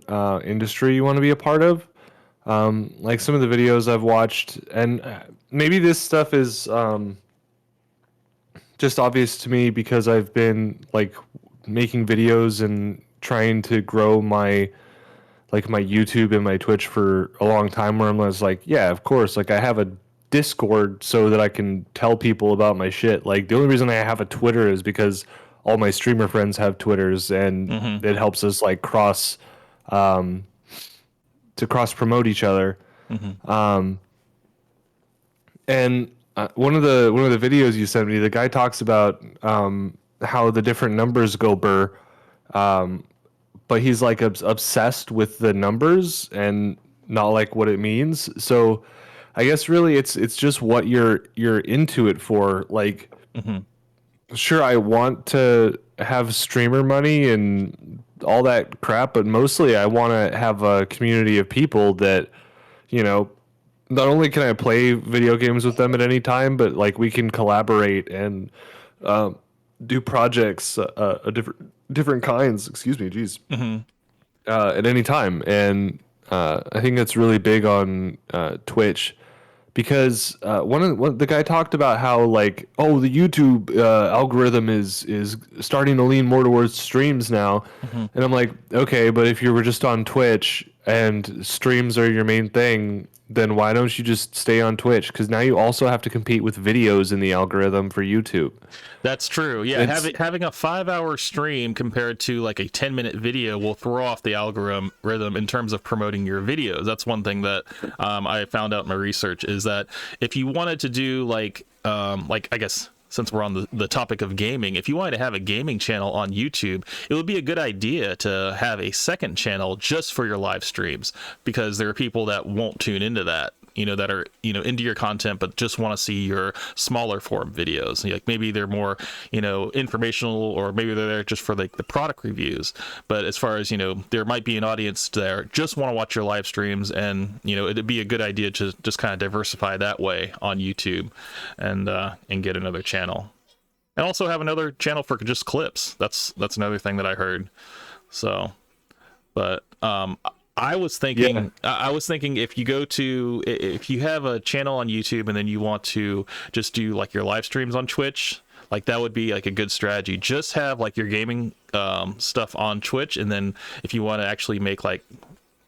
industry you want to be a part of. Like some of the videos I've watched, and maybe this stuff is just obvious to me because I've been like making videos and trying to grow my YouTube and my Twitch for a long time, where I'm just like, yeah, of course, like I have a Discord so that I can tell people about my shit. Like the only reason I have a Twitter is because all my streamer friends have Twitters, and it helps us like um, cross promote each other. And one of the videos you sent me, the guy talks about how the different numbers go burr, but he's like obsessed with the numbers and not like what it means. So I guess really it's just what you're into it for. Like, sure, I want to have streamer money and all that crap, but mostly I want to have a community of people that, you know, not only can I play video games with them at any time, but like we can collaborate and do projects different kinds. Excuse me, geez. At any time, and I think that's really big on Twitch because the guy talked about how like, oh, the YouTube algorithm is starting to lean more towards streams now, and I'm like, okay, but if you were just on Twitch and streams are your main thing, then why don't you just stay on Twitch? Because now you also have to compete with videos in the algorithm for YouTube. That's true. Yeah, having a 5-hour stream compared to like a 10-minute video will throw off the algorithm in terms of promoting your videos. That's one thing that I found out in my research, is that if you wanted to do like I guess, since we're on the topic of gaming, if you wanted to have a gaming channel on YouTube, it would be a good idea to have a second channel just for your live streams, because there are people that won't tune into that, that are, into your content, but just want to see your smaller form videos. Like maybe they're more, informational, or maybe they're there just for like the product reviews. But as far as, there might be an audience there just want to watch your live streams, and, it'd be a good idea to just kind of diversify that way on YouTube and get another channel. And also have another channel for just clips. That's another thing that I heard. So, but, I was thinking if you have a channel on YouTube and then you want to just do like your live streams on Twitch, like that would be like a good strategy. Just have like your gaming stuff on Twitch, and then if you want to actually make like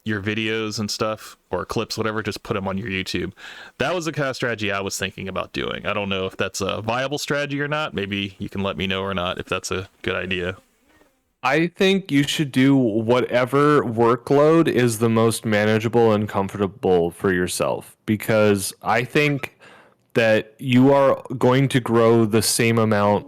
your videos and stuff or clips, whatever, just put them on your YouTube. That was the kind of strategy I was thinking about doing. I don't know if that's a viable strategy or not. Maybe you can let me know or not if that's a good idea. I think you should do whatever workload is the most manageable and comfortable for yourself, because I think that you are going to grow the same amount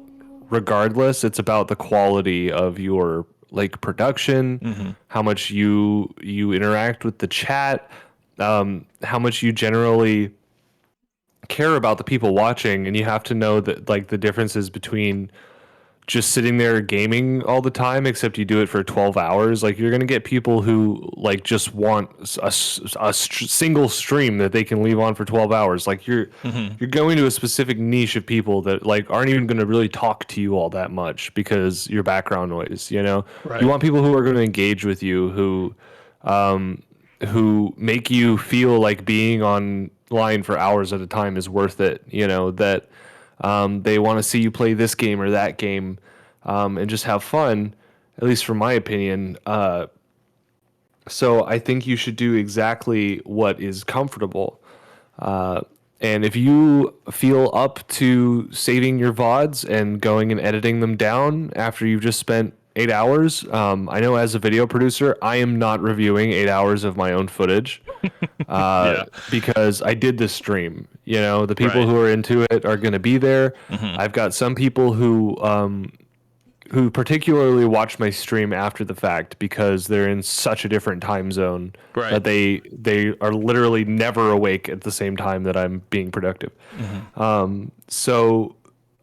regardless. It's about the quality of your like production, how much you interact with the chat, how much you generally care about the people watching, and you have to know that like the differences between just sitting there gaming all the time, except you do it for 12 hours. Like you're going to get people who like just want a single stream that they can leave on for 12 hours. Like you're going to a specific niche of people that like aren't even going to really talk to you all that much because your background noise, Right. You want people who are going to engage with you, who make you feel like being online for hours at a time is worth it, that they want to see you play this game or that game, and just have fun, at least from my opinion. So I think you should do exactly what is comfortable. And if you feel up to saving your VODs and going and editing them down after you've just spent 8 hours, I know as a video producer, I am not reviewing 8 hours of my own footage. Because I did this stream. The people who are into it are going to be there. I've got some people who particularly watch my stream after the fact because they're in such a different time zone that they are literally never awake at the same time that I'm being productive. So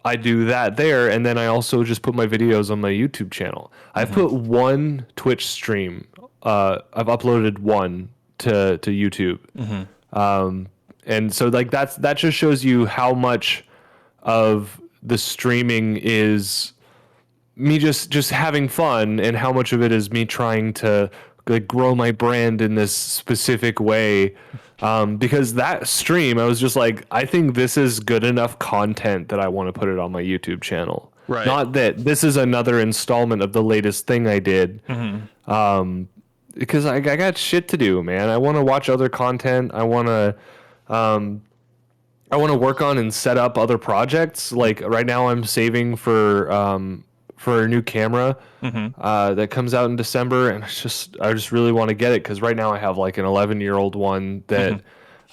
I do that there, and then I also just put my videos on my YouTube channel. I've put one Twitch stream. I've uploaded one to YouTube. And so like that just shows you how much of the streaming is me just having fun, and how much of it is me trying to like grow my brand in this specific way. Because that stream, I was just like, I think this is good enough content that I want to put it on my YouTube channel. Right. Not that this is another installment of the latest thing I did. Because I got shit to do, man. I want to watch other content. I want to work on and set up other projects. Like right now, I'm saving for a new camera that comes out in December, and I just really want to get it because right now I have like an 11-year-old one that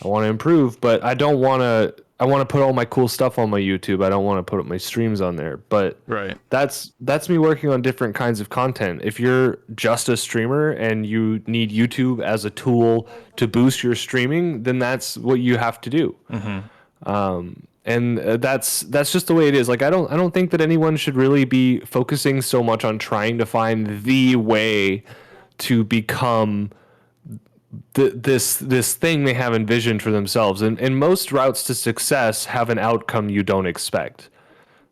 I want to improve, but I don't want to. I want to put all my cool stuff on my YouTube. I don't want to put my streams on there. But Right. that's me working on different kinds of content. If you're just a streamer and you need YouTube as a tool to boost your streaming, then that's what you have to do. And that's just the way it is. Like I don't think that anyone should really be focusing so much on trying to find the way to become this thing they have envisioned for themselves. And most routes to success have an outcome you don't expect.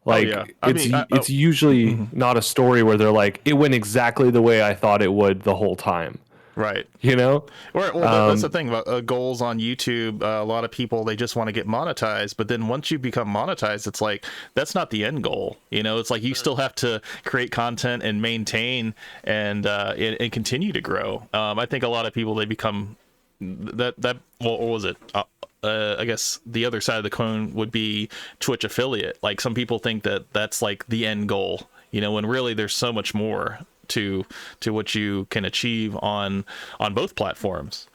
Like it's usually not a story where they're like, it went exactly the way I thought it would the whole time. Right. You know? Or that's the thing about goals on YouTube. A lot of people, they just want to get monetized, but then once you become monetized, it's like, that's not the end goal. You know, it's like you still have to create content and maintain and continue to grow. I think a lot of people, they become well, what was it? I guess the other side of the coin would be Twitch affiliate. Like some people think that that's like the end goal, you know, when really there's so much more to what you can achieve on both platforms.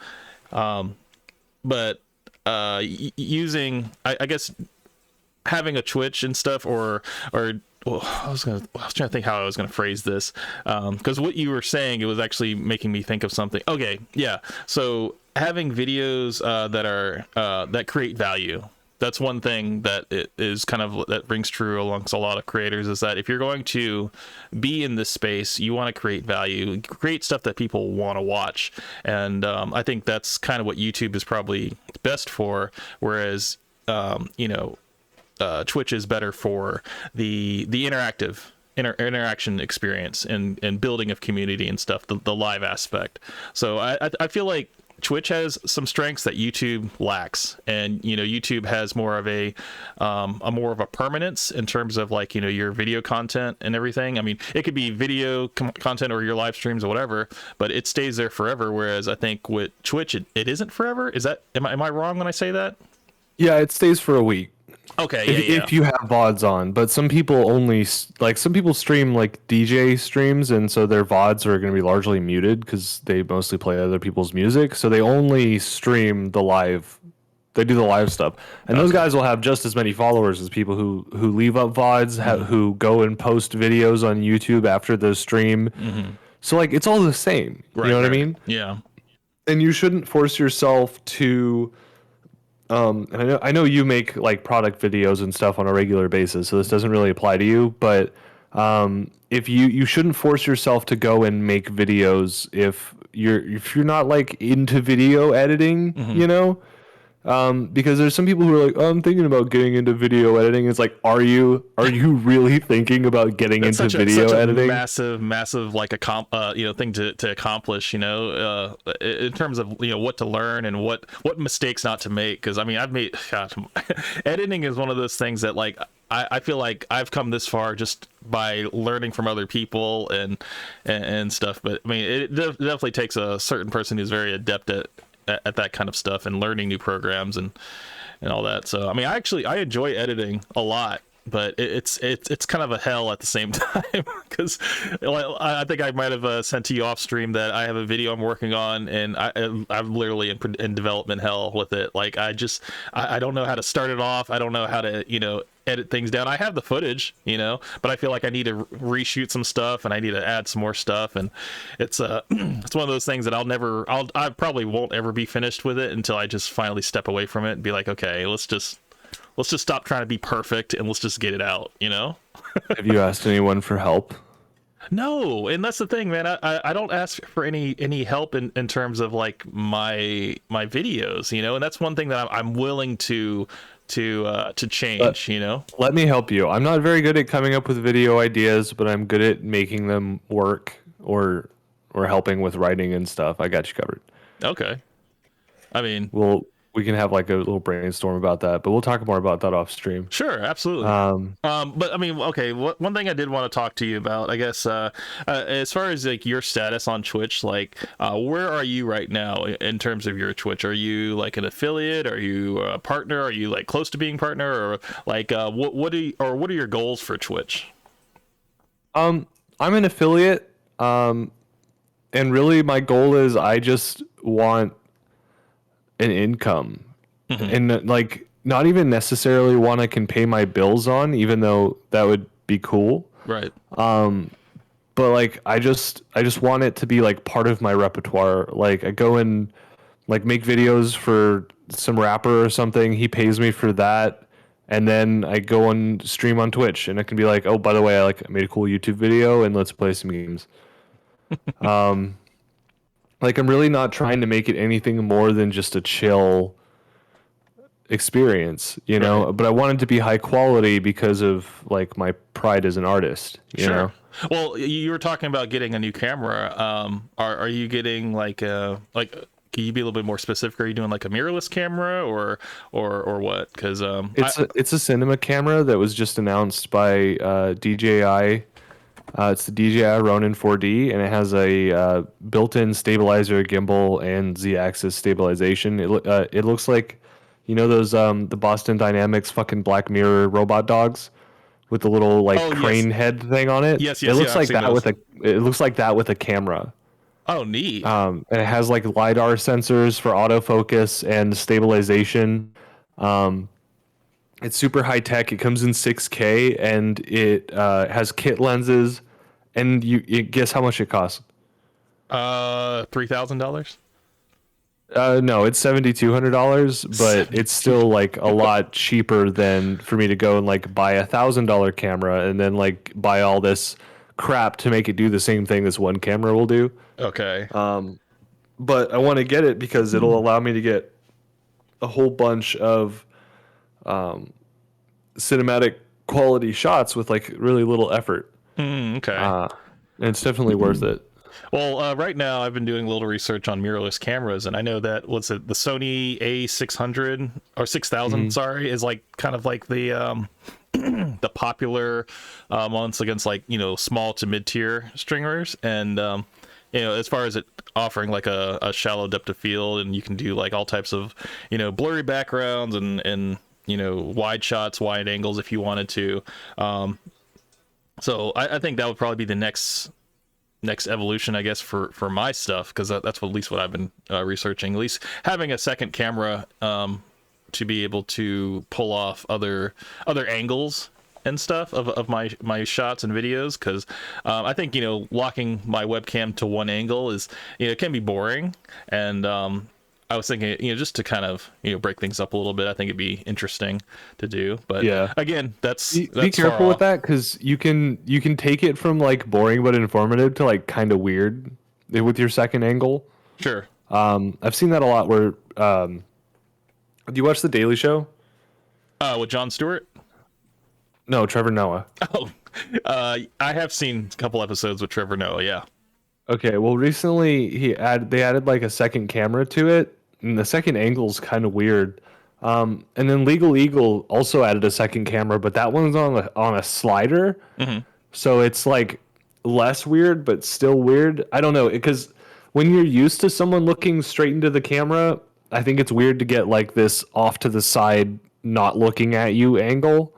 But using, I guess, having a Twitch and stuff, or well, I was trying to think how I was gonna phrase this, because what you were saying, it was actually making me think of something. Okay, yeah. So having videos that create value. That's one thing that it is kind of that rings true amongst a lot of creators, is that if you're going to be in this space, you want to create value, create stuff that people want to watch. And I think that's kind of what YouTube is probably best for. Whereas, Twitch is better for the interactive interaction experience and building of community and stuff, the live aspect. So I feel like Twitch has some strengths that YouTube lacks, and YouTube has more of a permanence in terms of like your video content and everything. I mean, it could be video content or your live streams or whatever, but it stays there forever. Whereas I think with Twitch, it isn't forever. Is that am I wrong when I say that? Yeah, it stays for a week. Okay, if you have VODs on, but some people some people stream like DJ streams, and so their VODs are going to be largely muted because they mostly play other people's music, so they only stream the live. They do the live stuff, and those guys will have just as many followers as people who leave up VODs, who go and post videos on YouTube after the stream. So like it's all the same. You know what I mean? Yeah. And you shouldn't force yourself to. And I know you make like product videos and stuff on a regular basis, so this doesn't really apply to you. But if you shouldn't force yourself to go and make videos if you're not like into video editing, because there's some people who are like, oh, I'm thinking about getting into video editing. It's like, are you really thinking about getting into video editing? Massive like thing to accomplish, in terms of what to learn and what mistakes not to make. Because I mean, I've made editing is one of those things that like I feel like I've come this far just by learning from other people and stuff. But I mean, it definitely takes a certain person who's very adept at that kind of stuff and learning new programs and all that. So I mean, I enjoy editing a lot, but it's kind of a hell at the same time, because I think I might have sent to you off stream that I have a video I'm working on, and I'm literally in development hell with it. Like I don't know how to start it off. I don't know how to edit things down. I have the footage, but I feel like I need to reshoot some stuff and I need to add some more stuff, and it's it's one of those things that I probably won't ever be finished with it until I just finally step away from it and be like, okay, let's just stop trying to be perfect and let's just get it out. Have you asked anyone for help? No, and that's the thing, man. I don't ask for any help in terms of like my videos, and that's one thing that I'm willing to change. Let me help you. I'm not very good at coming up with video ideas, but I'm good at making them work or or helping with writing and stuff, I got you covered. Okay. I mean, We can have like a little brainstorm about that, but we'll talk more about that off stream. sure, absolutely. But I mean, okay, one thing I did want to talk to you about, I guess, as far as like your status on Twitch, like, where are you right now in terms of your Twitch? Are you like an affiliate? Are you a partner? Are you like close to being partner? Or like, what are your goals for Twitch? I'm an affiliate, and really my goal is I just want an income, and like not even necessarily one I can pay my bills on, even though that would be cool. Right. But like I just want it to be like part of my repertoire. Like I go and like make videos for some rapper or something. He pays me for that. And then I go and stream on Twitch, and it can be like, oh, by the way, I made a cool YouTube video, and let's play some games. Like I'm really not trying to make it anything more than just a chill experience, you know. Right. But I wanted to be high quality because of like my pride as an artist, you know. Well, you were talking about getting a new camera. Are you getting like can you be a little bit more specific? Are you doing like a mirrorless camera or what? Because it's a cinema camera that was just announced by DJI. It's the DJI Ronin 4D, and it has a built-in stabilizer, gimbal, and Z-axis stabilization. It looks like, you know, those the Boston Dynamics fucking Black Mirror robot dogs with the little like crane head thing on it. Yes, it looks yeah, like that with it looks like that with a camera. Oh, neat. And it has like LiDAR sensors for autofocus and stabilization. It's super high tech. It comes in 6K, and it has kit lenses. And you guess how much it costs? $3,000. No, it's $7,200, but it's still like a lot cheaper than for me to go and like buy $1,000 camera and then like buy all this crap to make it do the same thing this one camera will do. Okay. But I want to get it because it'll allow me to get a whole bunch of cinematic quality shots with like really little effort. Okay. And it's definitely worth it. Well, right now I've been doing a little research on mirrorless cameras, and I know that the Sony A600 or 6000, sorry, is like kind of like the the popular ones against like, you know, small to mid-tier stringers, and you know, as far as it offering like a shallow depth of field, and you can do like all types of, you know, blurry backgrounds and you know, wide shots, wide angles if you wanted to. So I think that would probably be the next evolution, I guess, for my stuff, because that's at least what I've been researching. At least having a second camera to be able to pull off other angles and stuff of my shots and videos, because I think, you know, locking my webcam to one angle is, you know, it can be boring, and I was thinking, you know, just to kind of, you know, break things up a little bit, I think it'd be interesting to do. But yeah, again, that's be careful with that, because you can take it from like boring but informative to like kind of weird with your second angle. Sure. I've seen that a lot. Where do you watch The Daily Show? With Jon Stewart? No, Trevor Noah. Oh, I have seen a couple episodes with Trevor Noah. Yeah. Okay, well, recently they added like a second camera to it, and the second angle's kind of weird. And then Legal Eagle also added a second camera, but that one's on a slider, so it's like less weird, but still weird. I don't know, because when you're used to someone looking straight into the camera, I think it's weird to get like this off to the side, not looking at you angle.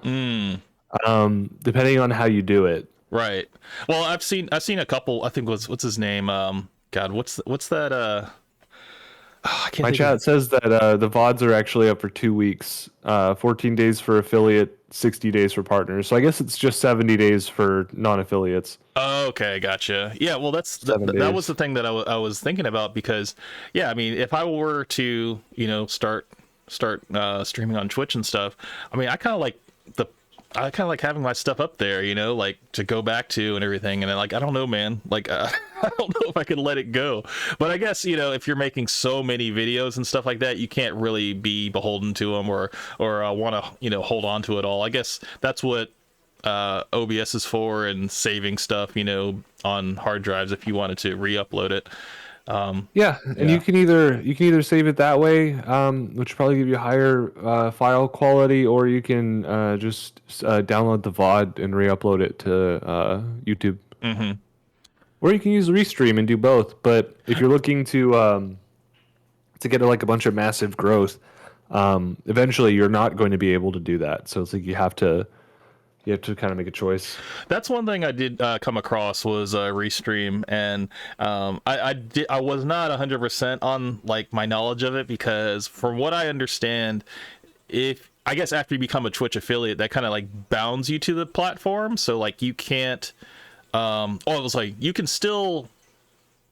Depending on how you do it. Right. Well, I've seen a couple. I think what's his name? God, what's that? Oh, I can't. My chat says that the VODs are actually up for 2 weeks. 14 days for affiliate, 60 days for partners. So I guess it's just 70 days for non-affiliates. Okay, gotcha. Yeah, well, that was the thing that I was thinking about, because yeah, I mean, if I were to, you know, start streaming on Twitch and stuff, I mean, I kind of like having my stuff up there, you know, like to go back to and everything. And then, like, I don't know, man, like, I don't know if I can let it go. But I guess, you know, if you're making so many videos and stuff like that, you can't really be beholden to them or want to, you know, hold on to it all. I guess that's what OBS is for, and saving stuff, you know, on hard drives if you wanted to re-upload it. Yeah, and you can either save it that way, which will probably give you higher file quality, or you can just download the VOD and re-upload it to YouTube. Mm-hmm. Or you can use Restream and do both. But if you're looking to get like a bunch of massive growth, eventually you're not going to be able to do that. So it's like you have to kind of make a choice. That's one thing I did come across was Restream, and I was not 100% on like my knowledge of it, because from what I understand, if I guess after you become a Twitch affiliate, that kind of like bounds you to the platform. So like you can't. It was like you can still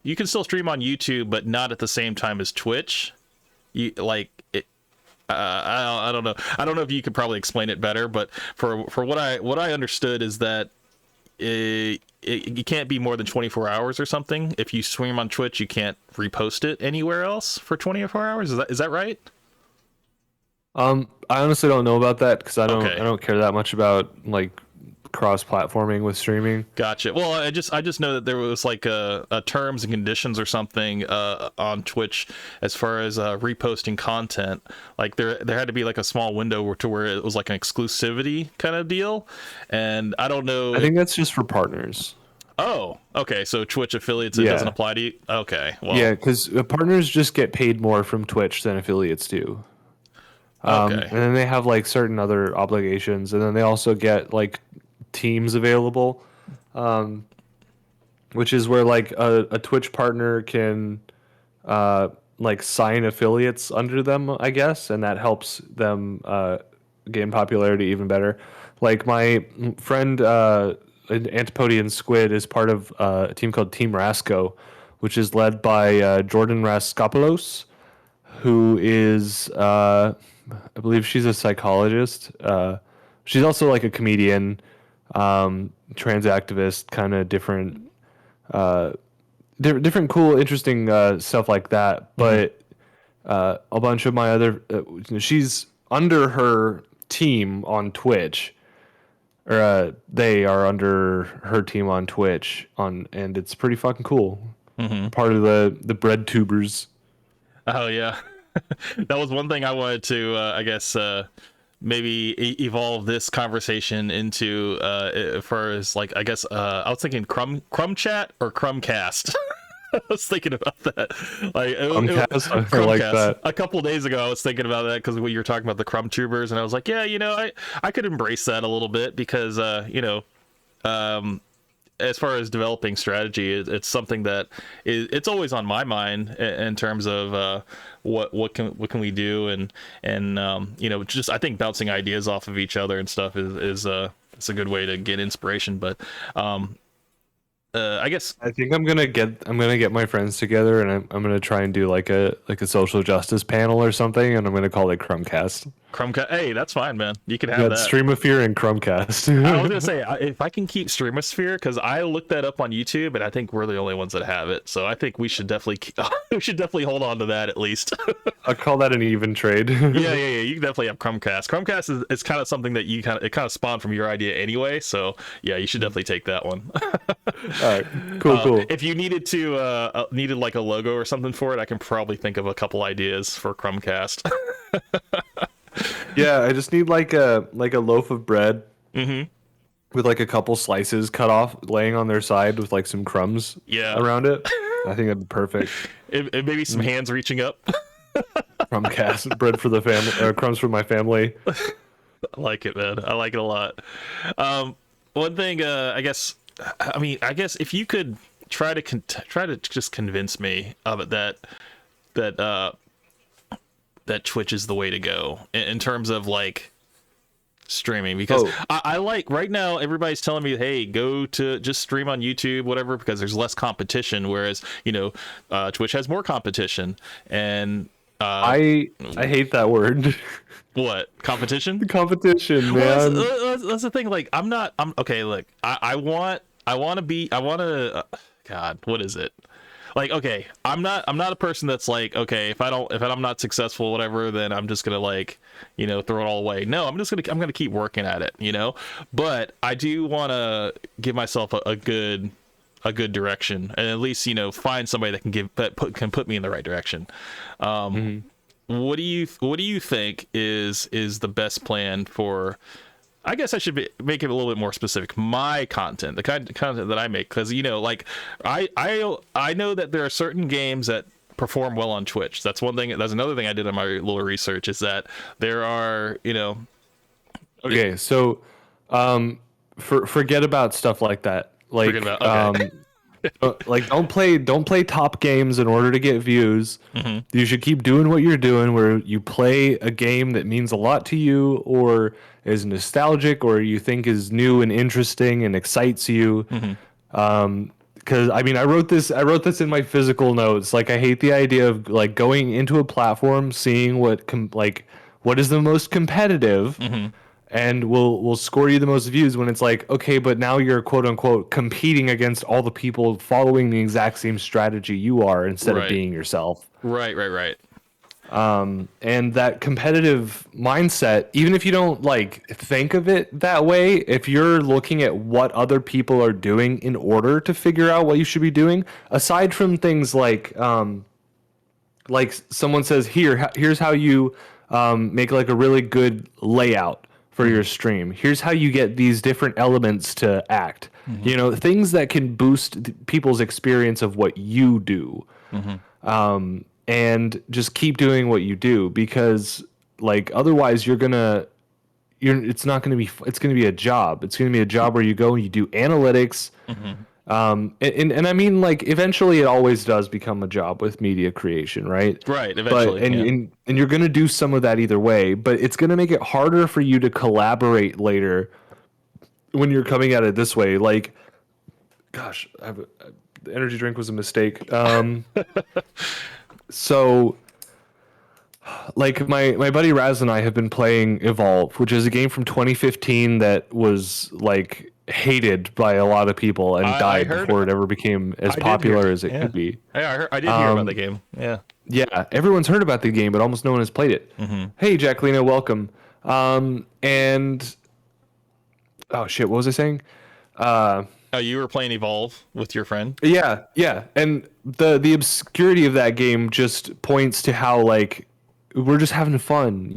stream on YouTube, but not at the same time as Twitch. You like it. I don't know. I don't know if you could probably explain it better, but for what I understood is that it can't be more than 24 hours or something. If you stream on Twitch, you can't repost it anywhere else for 24 hours. Is that right? I honestly don't know about that, because I don't care that much about like cross-platforming with streaming. Gotcha. Well, I just know that there was like a terms and conditions or something on Twitch as far as reposting content. Like there had to be like a small window to where it was like an exclusivity kind of deal, and I don't know. I think that's just for partners. Oh, okay. So Twitch affiliates, it doesn't apply to you. Okay. Well, yeah, because partners just get paid more from Twitch than affiliates do. Okay. And then they have like certain other obligations, and then they also get like teams available, which is where like a Twitch partner can like sign affiliates under them, I guess, and that helps them gain popularity even better. Like my friend Antipodian Squid is part of a team called Team Rasco, which is led by Jordan Raskopoulos, who is I believe she's a psychologist. She's also like a comedian, trans activist, kind of different cool, interesting stuff like that. But a bunch of my other, she's under her team on Twitch, or they are under her team on Twitch, and it's pretty fucking cool. Mm-hmm. Part of the bread tubers. Oh yeah. That was one thing I wanted to, I guess, maybe evolve this conversation into, as far as like, I guess, I was thinking crumb chat or crumbcast. I was thinking about that. Like, Crumbcast? I like that. A couple of days ago, I was thinking about that because you were talking about the crumb tubers, and I was like, yeah, you know, I could embrace that a little bit, because, you know, as far as developing strategy, it's something that it's always on my mind in terms of what can we do, and you know, just I think bouncing ideas off of each other and stuff is it's a good way to get inspiration. But I guess I think I'm gonna get my friends together, and I'm gonna try and do like a social justice panel or something, and I'm gonna call it Crumbcast. Hey, that's fine, man. You can have that. Streamosphere and Crumbcast. I was gonna say, if I can keep Streamosphere, because I looked that up on YouTube, and I think we're the only ones that have it. So I think we should definitely hold on to that at least. I'll call that an even trade. yeah. You can definitely have Crumbcast. Crumbcast is kind of something that it kind of spawned from your idea anyway. So yeah, you should definitely take that one. All right, cool. If you needed like a logo or something for it, I can probably think of a couple ideas for Crumbcast. Yeah, I just need like a loaf of bread, mm-hmm. with like a couple slices cut off, laying on their side with like some crumbs around it. I think that'd be perfect. Maybe some hands reaching up. Crumbcast, bread for the family, or crumbs for my family. I like it, man. I like it a lot. One thing, I guess if you could try to just convince me of it that Twitch is the way to go in terms of like streaming, because I like right now everybody's telling me, hey, go to just stream on YouTube, whatever, because there's less competition, whereas, you know, Twitch has more competition. And I hate that word. What? Competition? The competition, man. Well, that's the thing. Like, I'm okay. Look, I want to God, what is it? like, okay, I'm not a person that's like, okay, if I'm not successful, whatever, then I'm just gonna like, throw it all away. No, I'm gonna keep working at it, but I do want to give myself a good direction, and at least find somebody that can put me in the right direction. What do you think is the best plan for? I guess I should make it a little bit more specific. My content, the kind of content that I make, because like I know that there are certain games that perform well on Twitch. That's one thing. That's another thing I did in my little research, is that there are Okay, so forget about stuff like that. Like forget about okay. like don't play top games in order to get views. You should keep doing what you're doing, where you play a game that means a lot to you, or is nostalgic, or you think is new and interesting and excites you. Because I mean, I wrote this in my physical notes. Like, I hate the idea of like going into a platform, seeing what is the most competitive, and will score you the most views, when it's like, okay, but now you're quote unquote competing against all the people following the exact same strategy you are, instead of Right. being yourself. Right. And that competitive mindset, even if you don't like think of it that way, if you're looking at what other people are doing in order to figure out what you should be doing, aside from things like someone says, here's how you make like a really good layout for your stream. Here's how you get these different elements to act. Things that can boost people's experience of what you do. And just keep doing what you do, because like otherwise it's not going to be, it's going to be a job. It's going to be a job where you go and you do analytics. And I mean, like, eventually it always does become a job with media creation, right? Right. Eventually. But and you're going to do some of that either way, but it's going to make it harder for you to collaborate later when you're coming at it this way. Like, gosh, the energy drink was a mistake. So like my buddy Raz and I have been playing Evolve, which is a game from 2015 that was like hated by a lot of people and died before it ever became as popular as it could be. Yeah, I did hear about the game. Yeah, everyone's heard about the game, but almost no one has played it. Hey, Jacqueline, welcome. And oh shit, what was I saying? Oh, you were playing Evolve with your friend? Yeah, and the obscurity of that game just points to how like we're just having fun,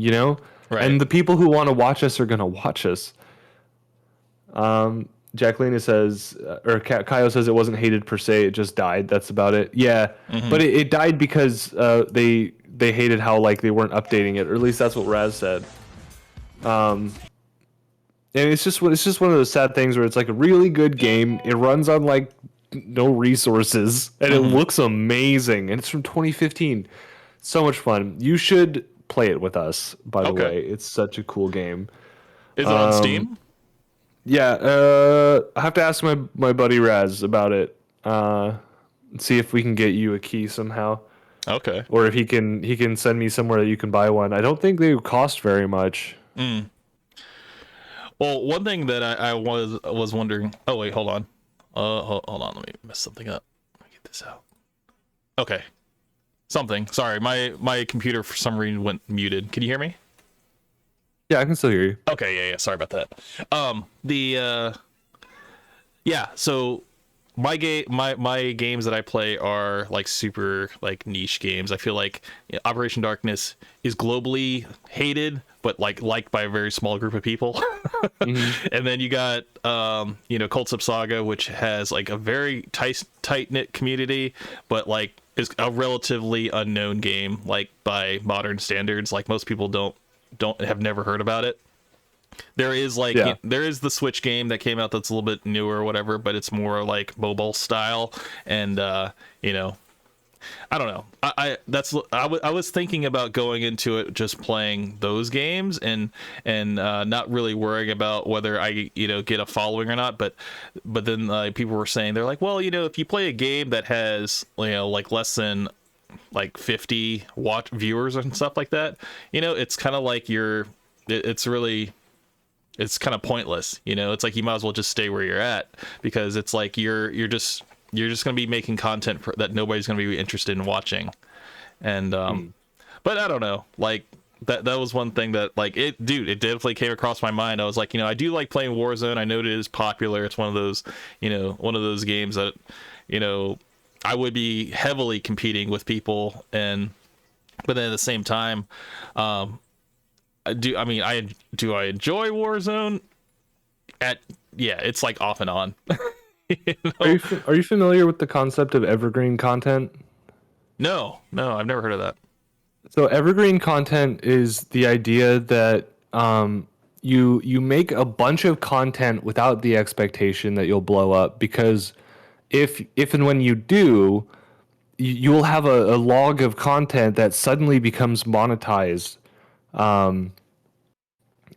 Right. And the people who want to watch us are gonna watch us. Jacqueline says, or Kaio says, it wasn't hated per se, it just died. That's about it. Yeah, but it died because they hated how like they weren't updating it, or at least that's what Raz said. And it's just one of those sad things where it's like a really good game. It runs on like no resources, and it looks amazing. And it's from 2015. So much fun. You should play it with us, by the way. It's such a cool game. Is it on Steam? Yeah, I have to ask my buddy Raz about it. See if we can get you a key somehow. Okay. Or if he can send me somewhere that you can buy one. I don't think they cost very much. Well, one thing that I was wondering. Oh wait, hold on. Hold on. Let me mess something up. Let me get this out. Okay. Something. Sorry, my computer for some reason went muted. Can you hear me? Yeah, I can still hear you. Okay, yeah. Sorry about that. Yeah. So my games that I play are like super like niche games. I feel like Operation Darkness is globally hated, but liked by a very small group of people. And then you got Cult of Saga, which has like a very tight knit community, but like is a relatively unknown game, like by modern standards. Like most people don't have never heard about it. There is there is the Switch game that came out that's a little bit newer or whatever, but it's more like mobile style, and I don't know. I was thinking about going into it just playing those games and not really worrying about whether I get a following or not. But then people were saying, they're like, well, if you play a game that has like less than like 50 viewers and stuff like that, it's kind of like it's kind of pointless. It's like you might as well just stay where you're at, because it's like you're just you're just going to be making content that nobody's going to be interested in watching. And but I don't know, like that was one thing that, like, it definitely came across my mind. I was like, I do like playing Warzone. I know it is popular. It's one of those, one of those games that, I would be heavily competing with people, but then at the same time, I enjoy Warzone? It's like off and on. Are you familiar with the concept of evergreen content? No, I've never heard of that. So evergreen content is the idea that you make a bunch of content without the expectation that you'll blow up, because if and when you do, you will have a log of content that suddenly becomes monetized,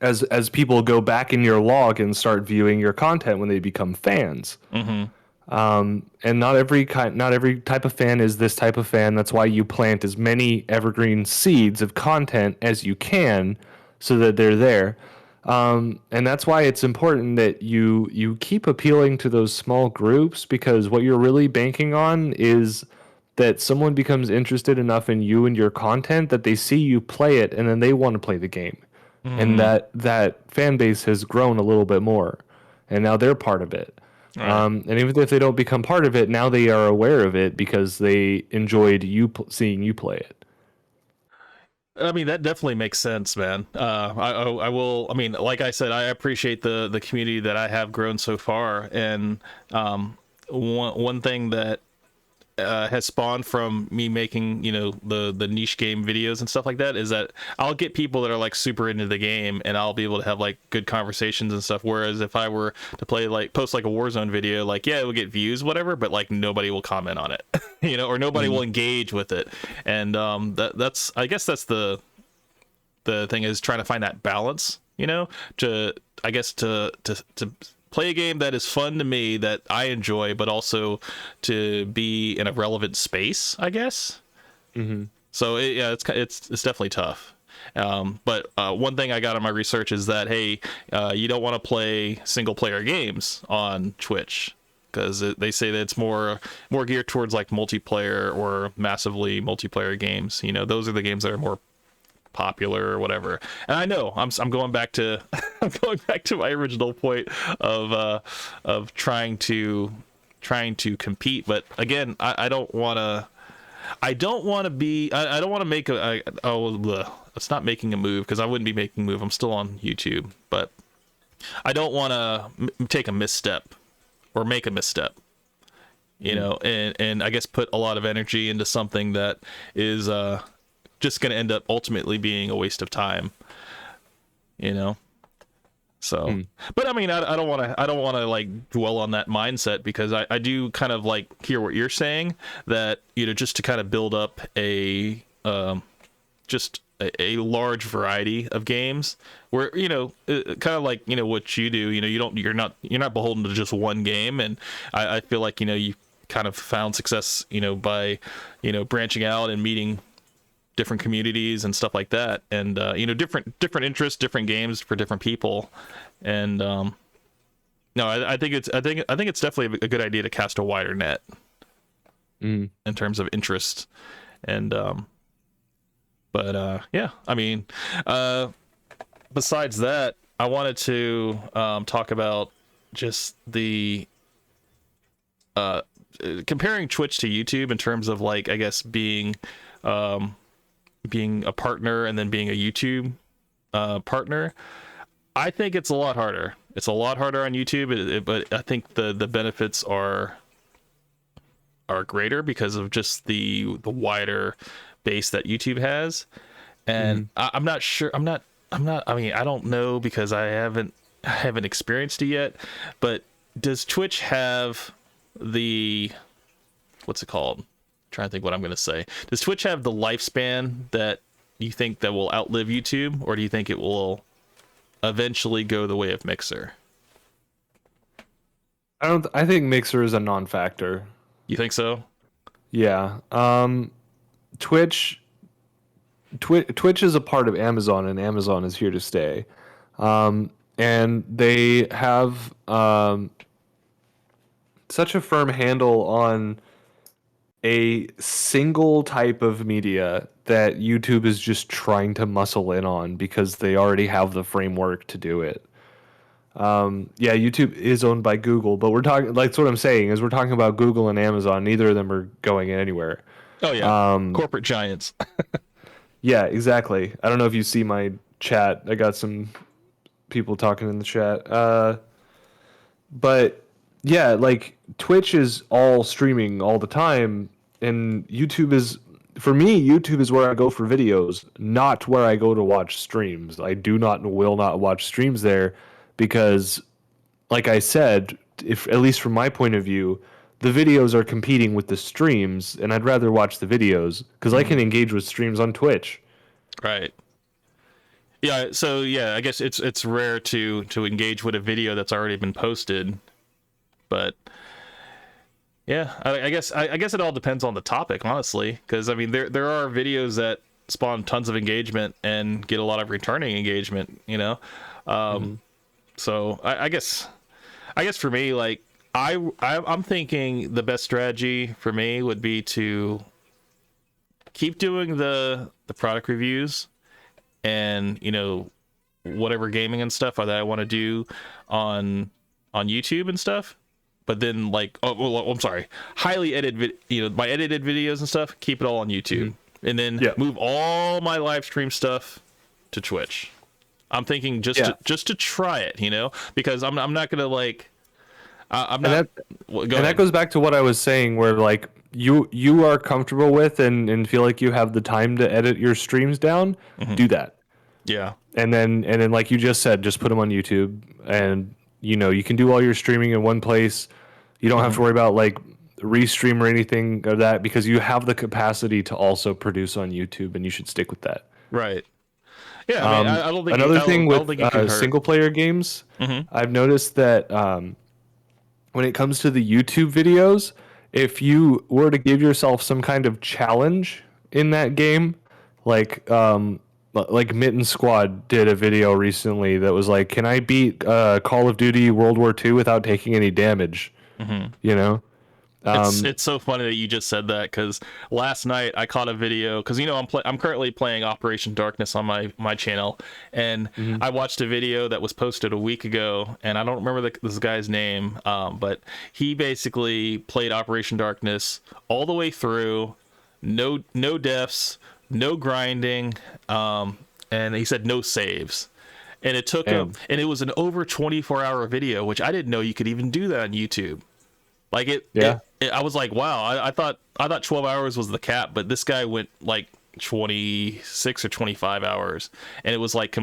as people go back in your log and start viewing your content when they become fans. And not every type of fan is this type of fan. That's why you plant as many evergreen seeds of content as you can, so that they're there. And that's why it's important that you keep appealing to those small groups, because what you're really banking on is that someone becomes interested enough in you and your content that they see you play it and then they want to play the game. And that fan base has grown a little bit more, and now they're part of it. Right. And even if they don't become part of it, now they are aware of it because they enjoyed seeing you play it. I mean, that definitely makes sense, man. I will. I mean, like I said, I appreciate the community that I have grown so far, and one thing that has spawned from me making, the niche game videos and stuff like that, is that I'll get people that are like super into the game, and I'll be able to have like good conversations and stuff. Whereas if I were to post like a Warzone video, like, yeah, it will get views, whatever, but like nobody will comment on it, or nobody will engage with it. And that's I guess that's the thing, is trying to find that balance, to play a game that is fun to me, that I enjoy, but also to be in a relevant space, I guess. So it's definitely tough. But one thing I got on my research is that, hey, you don't want to play single player games on Twitch, because they say that it's more geared towards like multiplayer or massively multiplayer games. Those are the games that are more popular or whatever. And I know I'm going back to I'm going back to my original point of trying to compete, but again, I don't want to make it's not making a move, because I wouldn't be making a move. I'm still on YouTube, but I don't want to take a misstep or make a misstep, and I guess put a lot of energy into something that is just going to end up ultimately being a waste of time, so but I mean, I don't want to like dwell on that mindset, because I do kind of like hear what you're saying, that just to kind of build up a large variety of games, where kind of like what you do, you're not beholden to just one game. And I feel like you kind of found success by branching out and meeting different communities and stuff like that, and different interests, different games for different people. And no, I think it's definitely a good idea to cast a wider net in terms of interest. And yeah, I mean, besides that, I wanted to talk about just the comparing Twitch to YouTube in terms of, like, I guess being a partner and then being a YouTube partner. I think it's a lot harder. It's a lot harder on YouTube, but I think the benefits are greater because of just the wider base that YouTube has. And I'm not sure. I mean, I don't know, because I haven't experienced it yet. But does Twitch have what's it called? Trying to think what I'm going to say. Does Twitch have the lifespan that you think that will outlive YouTube, or do you think it will eventually go the way of Mixer? I think Mixer is a non-factor. You think so? Yeah. Twitch is a part of Amazon, and Amazon is here to stay. And they have such a firm handle on a single type of media that YouTube is just trying to muscle in on because they already have the framework to do it. Yeah, YouTube is owned by Google, but we're talking like that's what I'm saying is we're talking about Google and Amazon. Neither of them are going anywhere. Oh yeah, corporate giants. Yeah, exactly. I don't know if you see my chat. I got some people talking in the chat. But yeah, like Twitch is all streaming all the time, and YouTube is for me. YouTube is where I go for videos, not where I go to watch streams. I do not and will not watch streams there because, like I said, if at least from my point of view, the videos are competing with the streams, and I'd rather watch the videos because I can engage with streams on Twitch. Right. Yeah, so yeah, I guess it's rare to engage with a video that's already been posted, but yeah, I guess it all depends on the topic, honestly, because I mean there are videos that spawn tons of engagement and get a lot of returning engagement, you know. So I guess for me, like I'm thinking the best strategy for me would be to keep doing the product reviews and, you know, whatever gaming and stuff that I want to do on YouTube and stuff, but then like I'm sorry, highly edited my edited videos and stuff, keep it all on YouTube, and then move all my live stream stuff to Twitch. I'm thinking just to try it, you know, because I'm not gonna like I'm not. That goes back to what I was saying, where like you are comfortable with and feel like you have the time to edit your streams down, do that. Yeah. And then like you just said, just put them on YouTube, and you know you can do all your streaming in one place. You don't have to worry about like restream or anything of that because you have the capacity to also produce on YouTube, and you should stick with that. Right. Yeah. I mean, I don't think another thing with single player games, I've noticed that when it comes to the YouTube videos, if you were to give yourself some kind of challenge in that game, like Mitten Squad did a video recently that was like, can I beat Call of Duty World War II without taking any damage? You know? It's so funny that you just said that, because last night I caught a video, because you know I'm currently playing Operation Darkness on my channel, and I watched a video that was posted a week ago, and I don't remember this guy's name, but he basically played Operation Darkness all the way through, no deaths, no grinding, and he said no saves. And it took him, and it was an over 24-hour video, which I didn't know you could even do that on YouTube. Like I was like, wow, I thought 12 hours was the cap, but this guy went like 26 or 25 hours, and it was like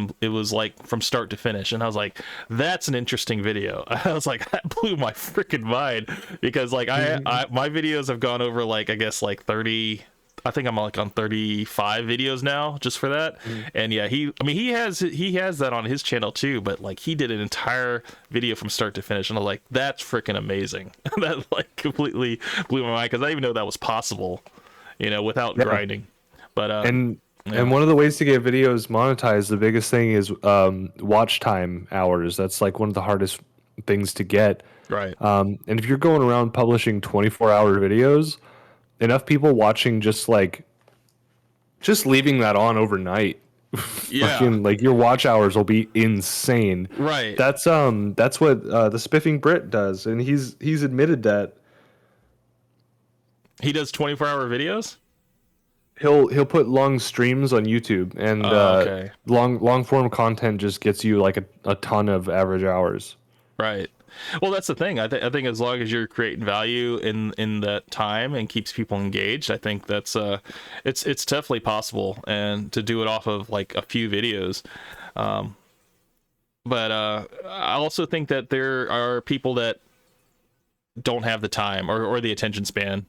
from start to finish. And I was like, that's an interesting video. I was like, that blew my freaking mind, because like my videos have gone over like, I guess like 30. I think I'm like on 35 videos now just for that. And yeah, he has that on his channel too, but like he did an entire video from start to finish, and I'm like, that's freaking amazing. That like completely blew my mind, because I didn't even know that was possible, you know, without grinding. But and one of the ways to get videos monetized, the biggest thing is watch time hours. That's like one of the hardest things to get. Right. And if you're going around publishing 24-hour videos, enough people watching just leaving that on overnight, fucking, like your watch hours will be insane. Right. That's what the Spiffing Brit does, and he's admitted that he does 24-hour videos. He'll put long streams on YouTube, and long form content just gets you like a ton of average hours. Right. Well, that's the thing. I think as long as you're creating value in that time and keeps people engaged, I think that's it's definitely possible, and to do it off of like a few videos. But I also think that there are people that don't have the time or the attention span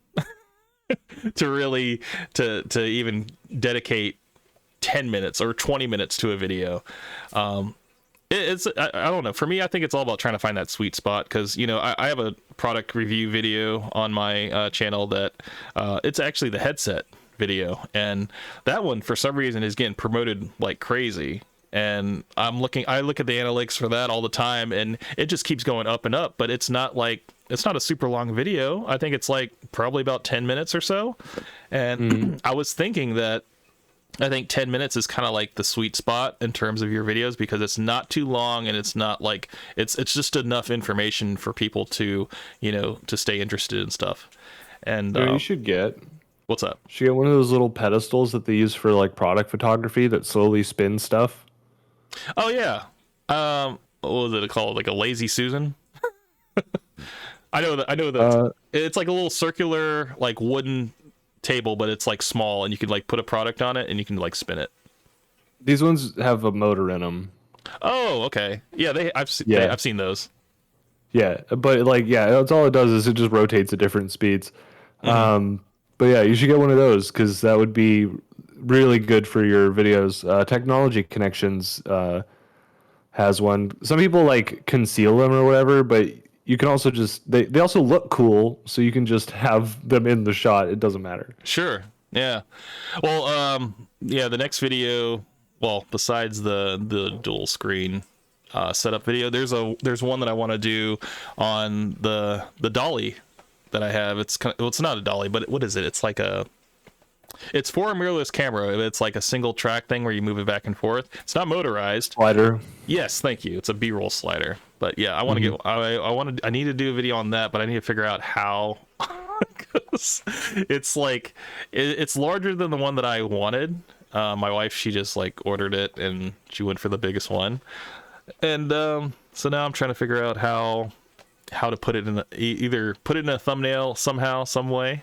to really to even dedicate 10 minutes or 20 minutes to a video. I don't know. For me, I think it's all about trying to find that sweet spot, because you know I have a product review video on my channel that it's actually the headset video, and that one for some reason is getting promoted like crazy. And I look at the analytics for that all the time, and it just keeps going up and up. But it's not like it's not a super long video. I think it's like probably about 10 minutes or so. And I was thinking that I think 10 minutes is kind of like the sweet spot in terms of your videos, because it's not too long and it's not like it's just enough information for people to, you know, to stay interested in stuff. And you should get what's up? You should get one of those little pedestals that they use for like product photography that slowly spins stuff. Oh yeah. What was it called? Like a Lazy Susan? I know that it's like a little circular like wooden table, but it's like small, and you can like put a product on it and you can like spin it. These ones have a motor in them. Oh, okay. Yeah, I've seen those. Yeah, but like that's all it does is it just rotates at different speeds. But yeah, you should get one of those because that would be really good for your videos. Technology Connections has one. Some people like conceal them or whatever, but you can also just they also look cool, so you can just have them in the shot. It doesn't matter. Sure. Yeah. Well, yeah, the next video, well, besides the dual screen setup video, there's one that I want to do on the dolly that I have. It's kind of, well, it's not a dolly, but what is it? It's like it's for a mirrorless camera. It's like a single track thing where you move it back and forth. It's not motorized. Slider. Yes, thank you. It's a B-roll slider. But yeah, I want to get. I need to do a video on that, but I need to figure out how. Because it's like it's larger than the one that I wanted. My wife, she just like ordered it and she went for the biggest one. And so now I'm trying to figure out how to put it in either put it in a thumbnail somehow, some way,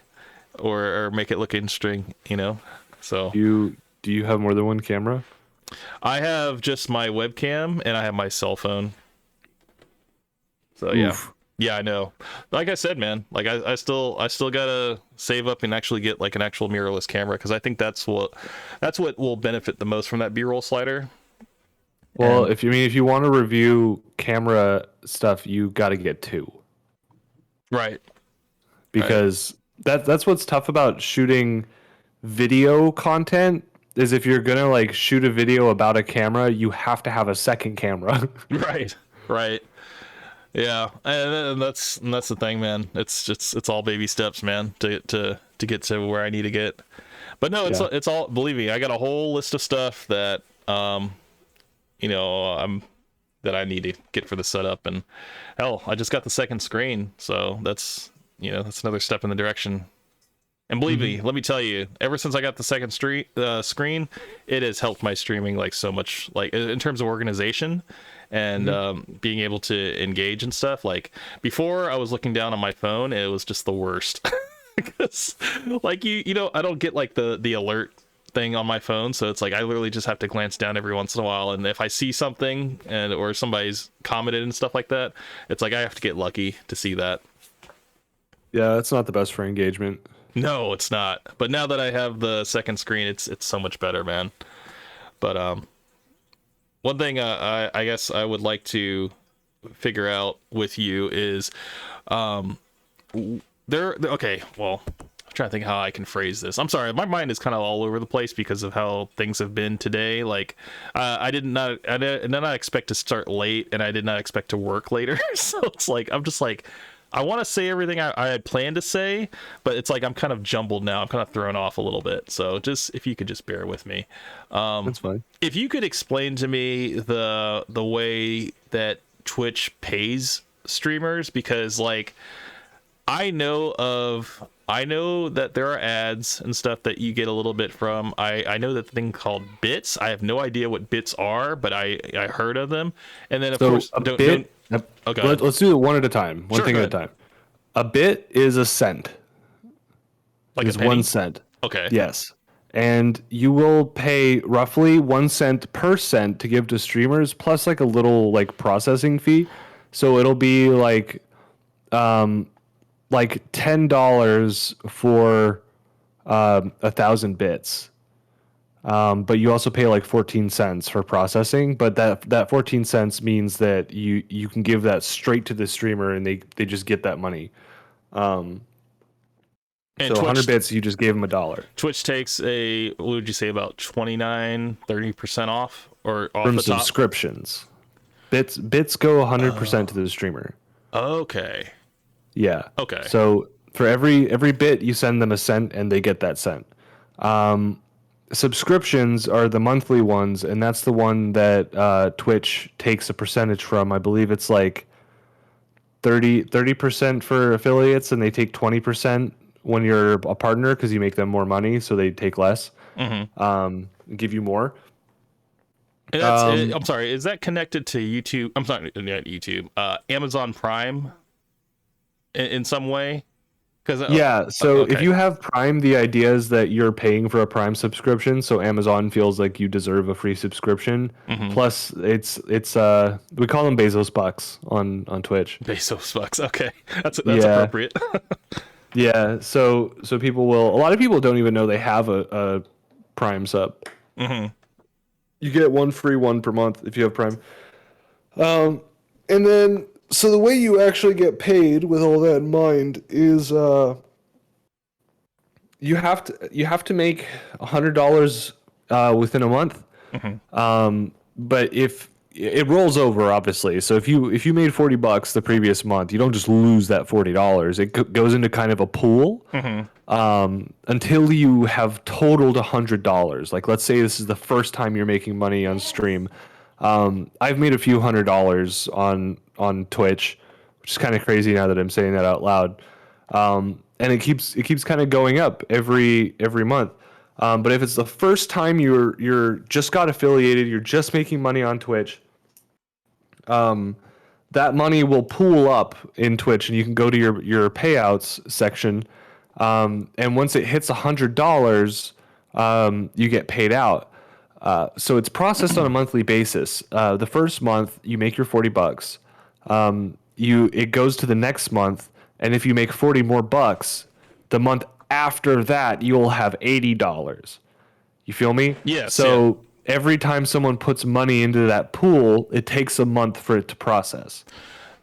or make it look interesting, you know. So do you have more than one camera? I have just my webcam and I have my cell phone. So yeah, I know. Like I said, man, like I still gotta save up and actually get like an actual mirrorless camera, because I think that's what will benefit the most from that B-roll slider. Well, if you want to review camera stuff, you got to get two. Right. Because that's what's tough about shooting video content is if you're going to like shoot a video about a camera, you have to have a second camera. Right. Yeah. And that's the thing, man. It's all baby steps, man, to get to where I need to get. But no, it's all, believe me, I got a whole list of stuff that you know, that I need to get for the setup, and hell, I just got the second screen, so that's another step in the direction. And believe me, let me tell you, ever since I got the second screen, it has helped my streaming like so much, like in terms of organization and being able to engage and stuff. Like before, I was looking down on my phone, and it was just the worst. Because like you know, I don't get like the alert thing on my phone, so it's like I literally just have to glance down every once in a while, and if I see something or somebody's commented and stuff like that, it's like I have to get lucky to see that. Yeah, that's not the best for engagement. No, it's not. But now that I have the second screen, it's so much better, man. But one thing I guess I would like to figure out with you is okay, well, trying to think how I can phrase this. I'm sorry, my mind is kind of all over the place because of how things have been today. Like I did not expect to start late, and I did not expect to work later. So it's like I'm just like I want to say everything I had planned to say, but it's like I'm kind of jumbled now. I'm kind of thrown off a little bit. So just if you could just bear with me. That's fine. If you could explain to me the way that Twitch pays streamers, because like I know that there are ads and stuff that you get a little bit from. I know that thing called bits. I have no idea what bits are, but I heard of them. And then of course, let's do it one at a time. One thing at a time. A bit is a cent. Like it's 1 cent. Okay. Yes. And you will pay roughly 1 cent per cent to give to streamers, plus like a little like processing fee. So it'll be like $10 for 1,000 bits. But you also pay like 14 cents for processing, but that 14 cents means that you can give that straight to the streamer and they just get that money. So Twitch, 100 bits, you just gave them $1. Twitch takes what would you say, about 30% off or off from the top? Subscriptions. Bits go 100% to the streamer. Okay. Yeah. Okay. So for every bit you send them a cent, and they get that cent. Subscriptions are the monthly ones, and that's the one that Twitch takes a percentage from. I believe it's like 30% for affiliates, and they take 20% when you're a partner because you make them more money, so they take less, give you more. And that's I'm sorry, is that connected to YouTube? I'm sorry, not YouTube. Amazon Prime in some way? Yeah, so okay. if you have Prime, the idea is that you're paying for a Prime subscription, so Amazon feels like you deserve a free subscription. Plus, it's we call them Bezos bucks on Twitch. Bezos bucks. Okay, that's Yeah. appropriate. Yeah, so people will. A lot of people don't even know they have a Prime sub. You get one free one per month if you have Prime. And then, so the way you actually get paid with all that in mind is you have to make $100 within a month. But if it rolls over, obviously, so if you made $40 the previous month, you don't just lose that $40. It goes into kind of a pool until you have totaled $100. Like, let's say this is the first time you're making money on stream. I've made a few $100 on Twitch, which is kind of crazy now that I'm saying that out loud. And it keeps kind of going up every month. But if it's the first time you're just got affiliated, you're just making money on Twitch, that money will pool up in Twitch, and you can go to your payouts section. And once it hits $100, you get paid out. So it's processed on a monthly basis. The first month you make your $40. It goes to the next month, and if you make 40 more bucks, the month after that you'll have $80. You feel me? Yes. So every time someone puts money into that pool, it takes a month for it to process.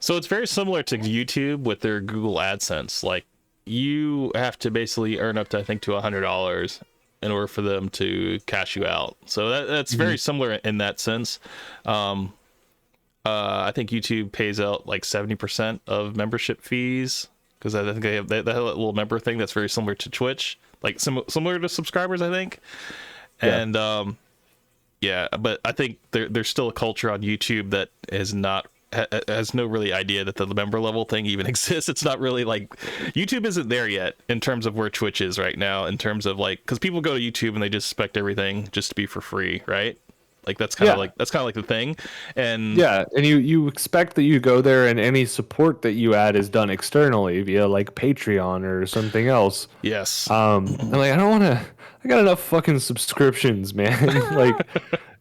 So it's very similar to YouTube with their Google AdSense. Like, you have to basically earn up to, I think, to $100 in order for them to cash you out. So that's very similar in that sense. I think YouTube pays out like 70% of membership fees, because I think they have that little member thing that's very similar to Twitch, like similar to subscribers, I think. Yeah. And yeah, but I think there's still a culture on YouTube that has no really idea that the member level thing even exists. It's not really like, YouTube isn't there yet in terms of where Twitch is right now, in terms of like, because people go to YouTube and they just expect everything just to be for free, right? Like that's kind of like the thing. And yeah, and you expect that you go there and any support that you add is done externally via like Patreon or something else. Yes. I'm like, I got enough fucking subscriptions, man. Like,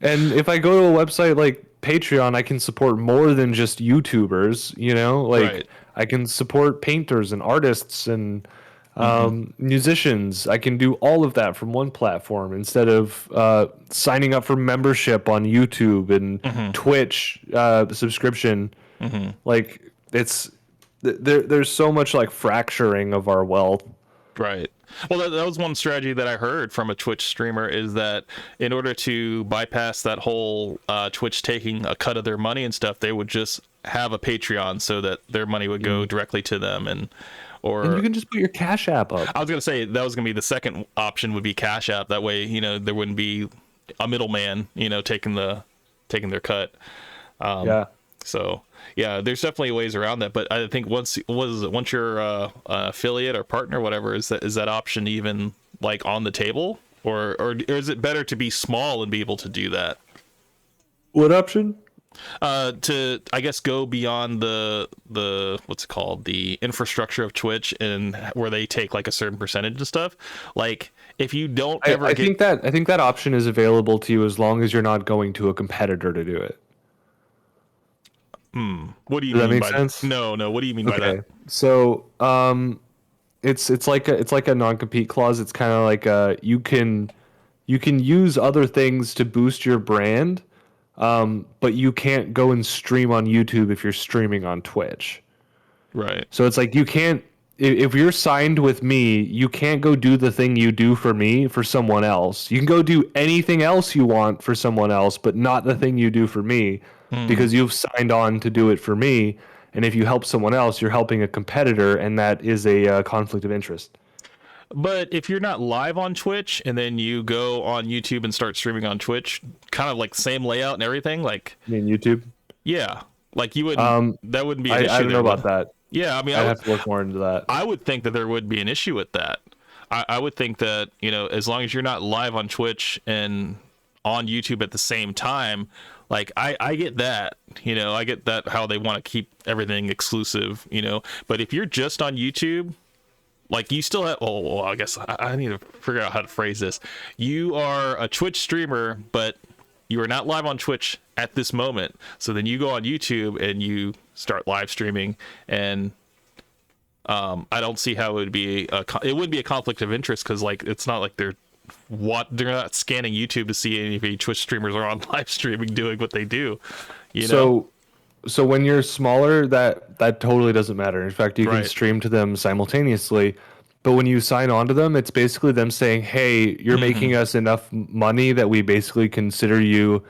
and if I go to a website like Patreon, I can support more than just YouTubers, you know? Like, right. I can support painters and artists and musicians. I can do all of that from one platform instead of signing up for membership on YouTube and Twitch subscription. Like, there's so much like fracturing of our wealth. Right. Well, that was one strategy that I heard from a Twitch streamer, is that in order to bypass that whole Twitch taking a cut of their money and stuff, they would just have a Patreon so that their money would go directly to them. And you can just put your Cash App up. I was going to say that was going to be the second option, would be Cash App. That way, there wouldn't be a middleman, taking their cut. Yeah. So yeah, there's definitely ways around that, but I think once you're affiliate or partner, whatever, is that option even like on the table, or is it better to be small and be able to do that? What option? To, I guess, go beyond the what's it called, the infrastructure of Twitch, and where they take like a certain percentage and stuff. Like, if you don't I think that option is available to you as long as you're not going to a competitor to do it. What do you mean? Does that make by sense? No. What do you mean by that? So, it's like a non-compete clause. It's kind of like you can use other things to boost your brand, but you can't go and stream on YouTube if you're streaming on Twitch. Right. So it's like, you can't, if you're signed with me, you can't go do the thing you do for me for someone else. You can go do anything else you want for someone else, but not the thing you do for me, because you've signed on to do it for me. And if you help someone else, you're helping a competitor, and that is a conflict of interest. But if you're not live on Twitch and then you go on YouTube and start streaming on Twitch, kind of like same layout and everything, like I mean, YouTube. yeah, like you wouldn't that wouldn't be an issue. I don't know about that. Yeah, I mean, I'd have to look more into that. I would think that there would be an issue with that. I would think that, you know, as long as you're not live on Twitch and on YouTube at the same time, like I get that, you know, I get that how they want to keep everything exclusive, you know, but if you're just on YouTube, like you still have, oh, well, I guess I need to figure out how to phrase this. You are a Twitch streamer, but you are not live on Twitch at this moment. So then you go on YouTube and you start live streaming, and I don't see how it would be it would be a conflict of interest, because like it's not like they're not scanning YouTube to see any of the Twitch streamers are on live streaming doing what they do. You know? So when you're smaller, that totally doesn't matter. In fact, you can stream to them simultaneously. But when you sign on to them, it's basically them saying, "Hey, you're making us enough money that we basically consider you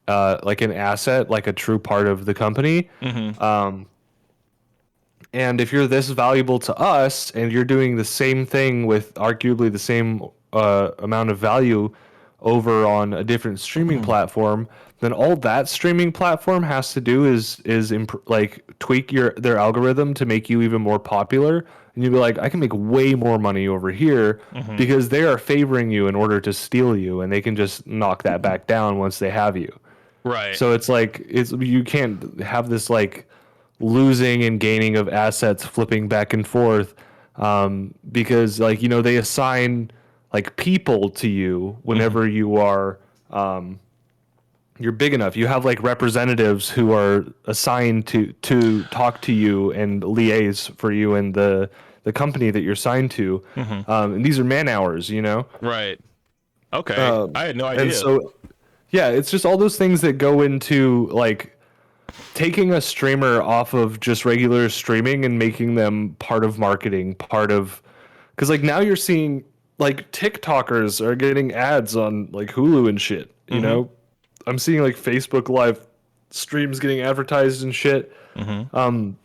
like an asset, like a true part of the company." And if you're this valuable to us, and you're doing the same thing with arguably the same amount of value over on a different streaming platform, then all that streaming platform has to do is like tweak their algorithm to make you even more popular, and you'll be like, I can make way more money over here because they are favoring you in order to steal you, and they can just knock that back down once they have you. Right. So it's like you can't have this like losing and gaining of assets flipping back and forth, because like, you know, they assign like people to you whenever you are you're big enough. You have like representatives who are assigned to talk to you and liaise for you and the company that you're signed to. And these are man hours, you know? Right. Okay. I had no idea. And so, yeah, it's just all those things that go into like taking a streamer off of just regular streaming and making them part of marketing, because like now you're seeing like TikTokers are getting ads on like Hulu and shit, you know? I'm seeing like Facebook live streams getting advertised and shit. And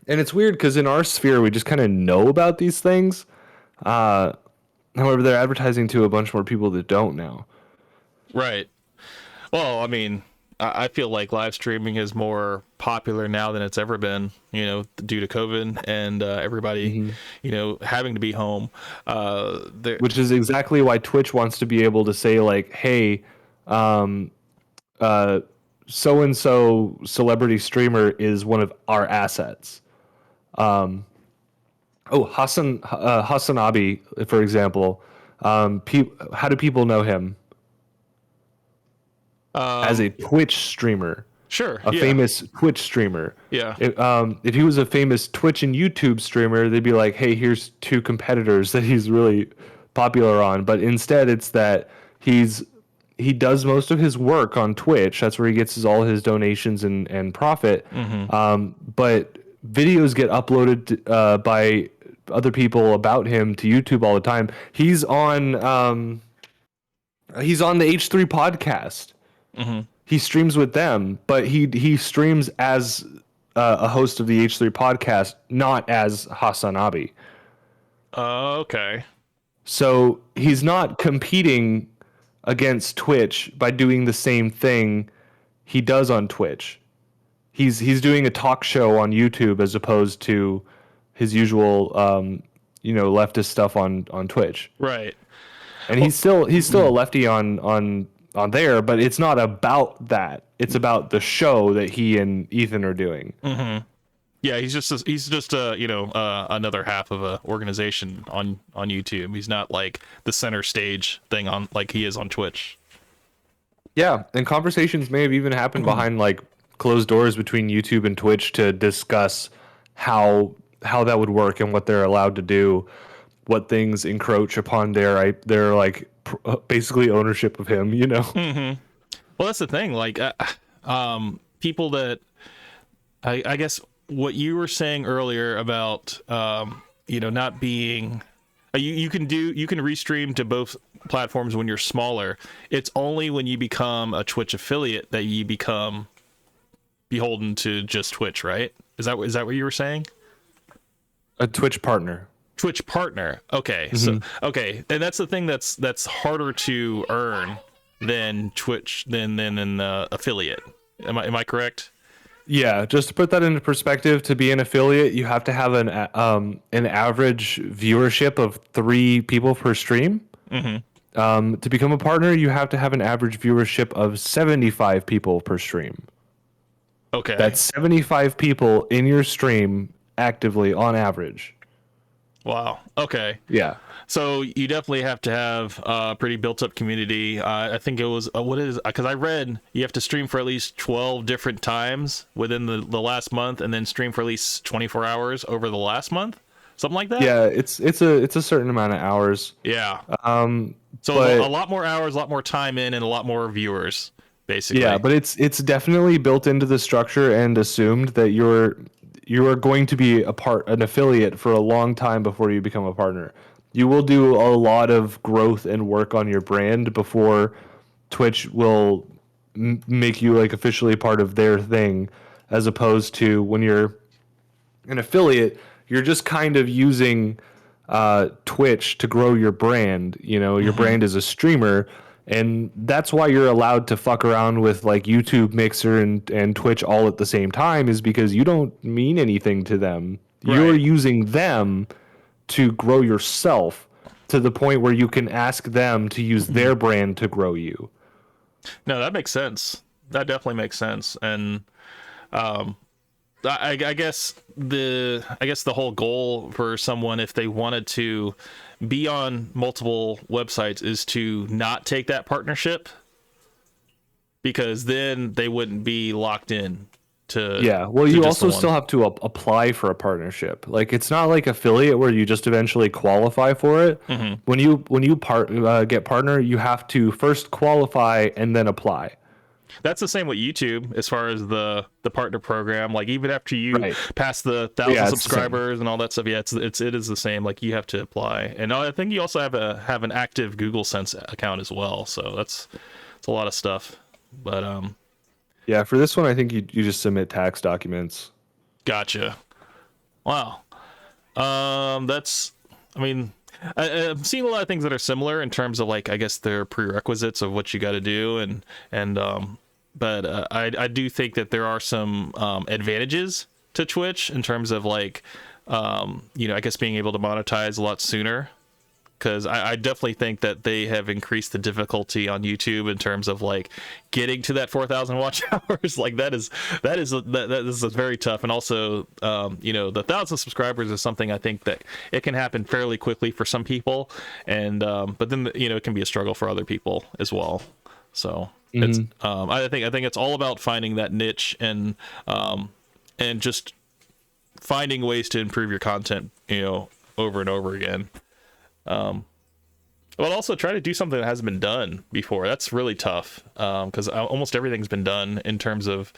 it's weird because in our sphere, we just kind of know about these things. However, they're advertising to a bunch more people that don't now. Right. Well, I mean, I feel like live streaming is more popular now than it's ever been, you know, due to COVID and everybody, you know, having to be home. Which is exactly why Twitch wants to be able to say like, hey, so-and-so celebrity streamer is one of our assets. Hasanabi, for example, how do people know him? As a Twitch streamer. Sure. A famous Twitch streamer. Yeah. If he was a famous Twitch and YouTube streamer, they'd be like, hey, here's two competitors that he's really popular on. But instead, it's that he does most of his work on Twitch. That's where he gets all his donations and profit. But videos get uploaded by other people about him to YouTube all the time. He's on the H3 podcast. He streams with them, but he streams as a host of the H3 podcast, not as Hasanabi. Okay. So he's not competing against Twitch by doing the same thing he does on Twitch. He's doing a talk show on YouTube as opposed to his usual leftist stuff on Twitch. Right. And he's still a lefty on there, but it's not about that. It's about the show that he and Ethan are doing. Yeah, he's just another half of a organization on YouTube. He's not like the center stage thing on like he is on Twitch. Yeah, and conversations may have even happened behind like closed doors between YouTube and Twitch to discuss how that would work and what they're allowed to do, what things encroach upon their like basically ownership of him, you know. Well, that's the thing, like people that I guess what you were saying earlier about not being you can restream to both platforms when you're smaller. It's only when you become a Twitch affiliate that you become beholden to just Twitch, right? Is that what you were saying? A Twitch partner. Twitch partner. Okay. So okay, and that's the thing that's harder to earn than Twitch than an affiliate. Am I correct? Yeah, just to put that into perspective, to be an affiliate, you have to have an average viewership of 3 people per stream. To become a partner, you have to have an average viewership of 75 people per stream. Okay. That's 75 people in your stream actively on average. Wow. Okay. Yeah. So you definitely have to have a pretty built-up community. I think it was because I read you have to stream for at least 12 different times within the last month, and then stream for at least 24 hours over the last month, something like that. Yeah, it's a certain amount of hours. Yeah. So but, a lot more hours, a lot more time in, and a lot more viewers, basically. Yeah, but it's definitely built into the structure and assumed that you are going to be an affiliate for a long time before you become a partner. You will do a lot of growth and work on your brand before Twitch will make you like officially part of their thing, as opposed to when you're an affiliate, you're just kind of using Twitch to grow your brand. You know, your brand as a streamer, and that's why you're allowed to fuck around with like YouTube, Mixer, and Twitch all at the same time, is because you don't mean anything to them. Right. You're using them to grow yourself to the point where you can ask them to use their brand to grow you. No, that makes sense. That definitely makes sense. And I guess the whole goal for someone, if they wanted to be on multiple websites, is to not take that partnership, because then they wouldn't be locked in to. Yeah, well, you also still have to apply for a partnership. Like, it's not like affiliate where you just eventually qualify for it. When you get partner, you have to first qualify and then apply. That's the same with YouTube as far as the partner program. Like, even after you pass the 1,000 subscribers and all that stuff, it is the same. Like, you have to apply, and I think you also have an active Google Sense account as well. So it's a lot of stuff. But yeah, for this one, I think you just submit tax documents. Gotcha. Wow. That's. I mean, I've seen a lot of things that are similar in terms of, like, I guess their prerequisites of what you got to do, but I do think that there are some advantages to Twitch in terms of, like, I guess being able to monetize a lot sooner, because I definitely think that they have increased the difficulty on YouTube in terms of, like, getting to that 4,000 watch hours. Like, that is very tough. And also, the 1,000 subscribers is something I think that it can happen fairly quickly for some people, and but then it can be a struggle for other people as well. So it's I think it's all about finding that niche and just finding ways to improve your content, over and over again. But also try to do something that hasn't been done before. That's really tough, because almost everything's been done in terms of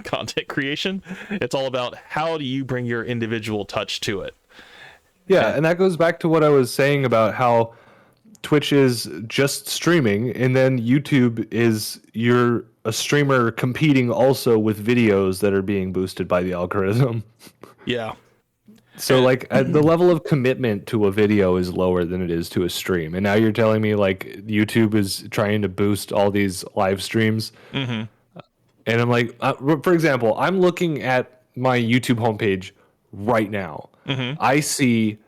content creation. It's all about how do you bring your individual touch to it. Yeah, and that goes back to what I was saying about how Twitch is just streaming, and then YouTube is you're a streamer competing also with videos that are being boosted by the algorithm. Yeah. So, like, the level of commitment to a video is lower than it is to a stream. And now you're telling me, like, YouTube is trying to boost all these live streams. And I'm like, for example, I'm looking at my YouTube homepage right now. I see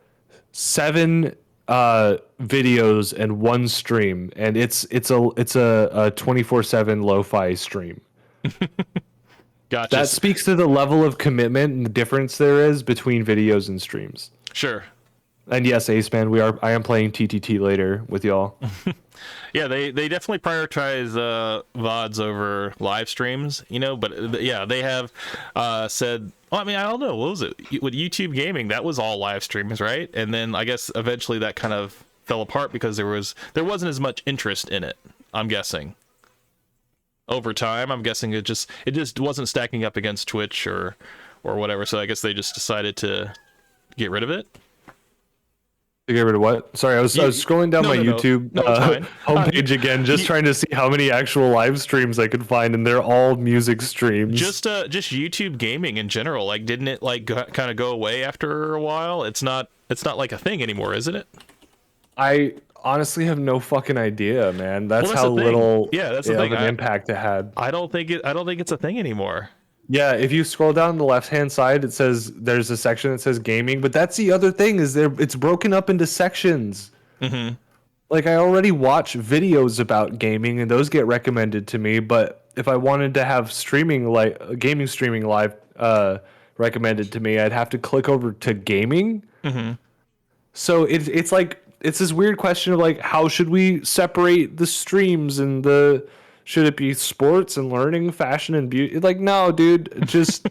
7 videos and 1 stream, and it's a 24/7 lo-fi stream. Gotcha. That speaks to the level of commitment and the difference there is between videos and streams. Sure. And yes, Aceman, I am playing TTT later with y'all. Yeah, they definitely prioritize VODs over live streams, but yeah, they have said, well, I mean, I don't know, what was it? With YouTube Gaming, that was all live streams, right? And then I guess eventually that kind of fell apart because there wasn't as much interest in it, I'm guessing. Over time, I'm guessing it just wasn't stacking up against Twitch or whatever, so I guess they just decided to get rid of it. To get rid of what? Sorry, I was scrolling down No, my no, no, YouTube no, it's fine. homepage again, just trying to see how many actual live streams I could find, and they're all music streams. Just YouTube gaming in general. Like, didn't it like kind of go away after a while? It's not like a thing anymore, isn't it? I honestly have no fucking idea, man. That's, That's how the thing. little Yeah, that's the of thing. an impact it had. I don't think it's a thing anymore. Yeah, if you scroll down the left-hand side, it says there's a section that says gaming, but that's the other thing is it's broken up into sections. Mm-hmm. Like I already watch videos about gaming and those get recommended to me, but if I wanted to have streaming like gaming streaming live recommended to me, I'd have to click over to gaming. Mm-hmm. So it's like it's this weird question of like how should we separate the streams and the should it be sports and learning, fashion and beauty? Like no, dude, just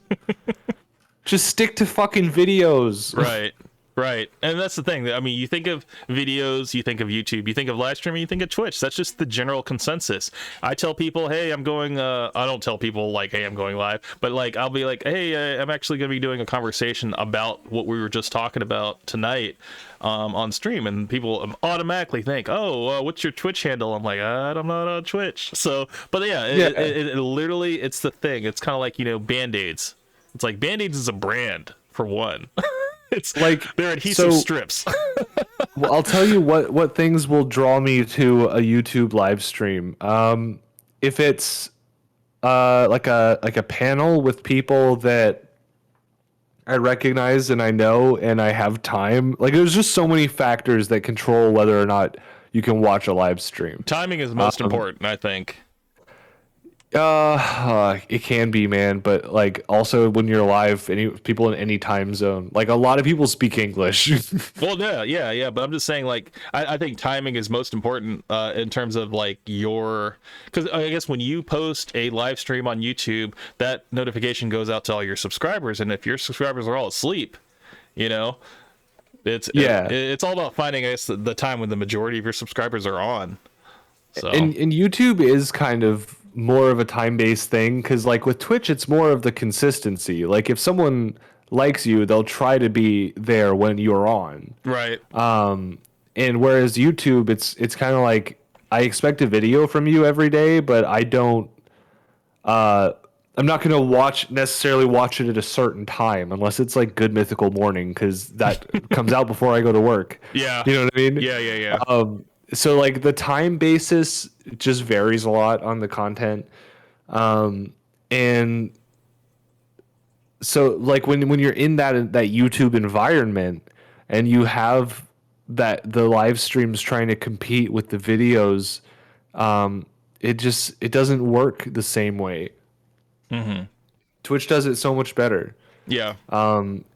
just stick to fucking videos. Right. Right. And that's the thing. I mean, you think of videos, you think of YouTube, you think of live streaming, you think of Twitch. That's just the general consensus. I tell people, hey, I'm going, I don't tell people like, hey, I'm going live, but like, I'll be like, hey, I'm actually going to be doing a conversation about what we were just talking about tonight on stream. And people automatically think, oh, what's your Twitch handle? I'm like, I'm not on Twitch. So, but yeah, it literally, it's the thing. It's kind of like, you know, Band-Aids. It's like Band-Aids is a brand for one. It's like they're adhesive strips. Well, I'll tell you what things will draw me to a YouTube live stream. If it's like a panel with people that I recognize and I know and I have time. Like there's just so many factors that control whether or not you can watch a live stream. Timing is most important, I think. It can be, man, but like also when you're live, any people in any time zone, like a lot of people speak English. Well, yeah, but I'm just saying, like, I think timing is most important in terms of like because I guess when you post a live stream on YouTube, that notification goes out to all your subscribers, and if your subscribers are all asleep, you know, it's all about finding, I guess, the time when the majority of your subscribers are on. So and YouTube is kind of more of a time-based thing because like with Twitch it's more of the consistency. Like if someone likes you, they'll try to be there when you're on, right. And whereas YouTube it's kind of like I expect a video from you every day, but I don't I'm not going to necessarily watch it at a certain time unless it's like Good Mythical Morning because that comes out before I go to work. Yeah, you know what I mean. Yeah. So like the time basis just varies a lot on the content. And so like when you're in that YouTube environment and you have the live streams trying to compete with the videos, it doesn't work the same way. Mm-hmm. Twitch does it so much better. Yeah.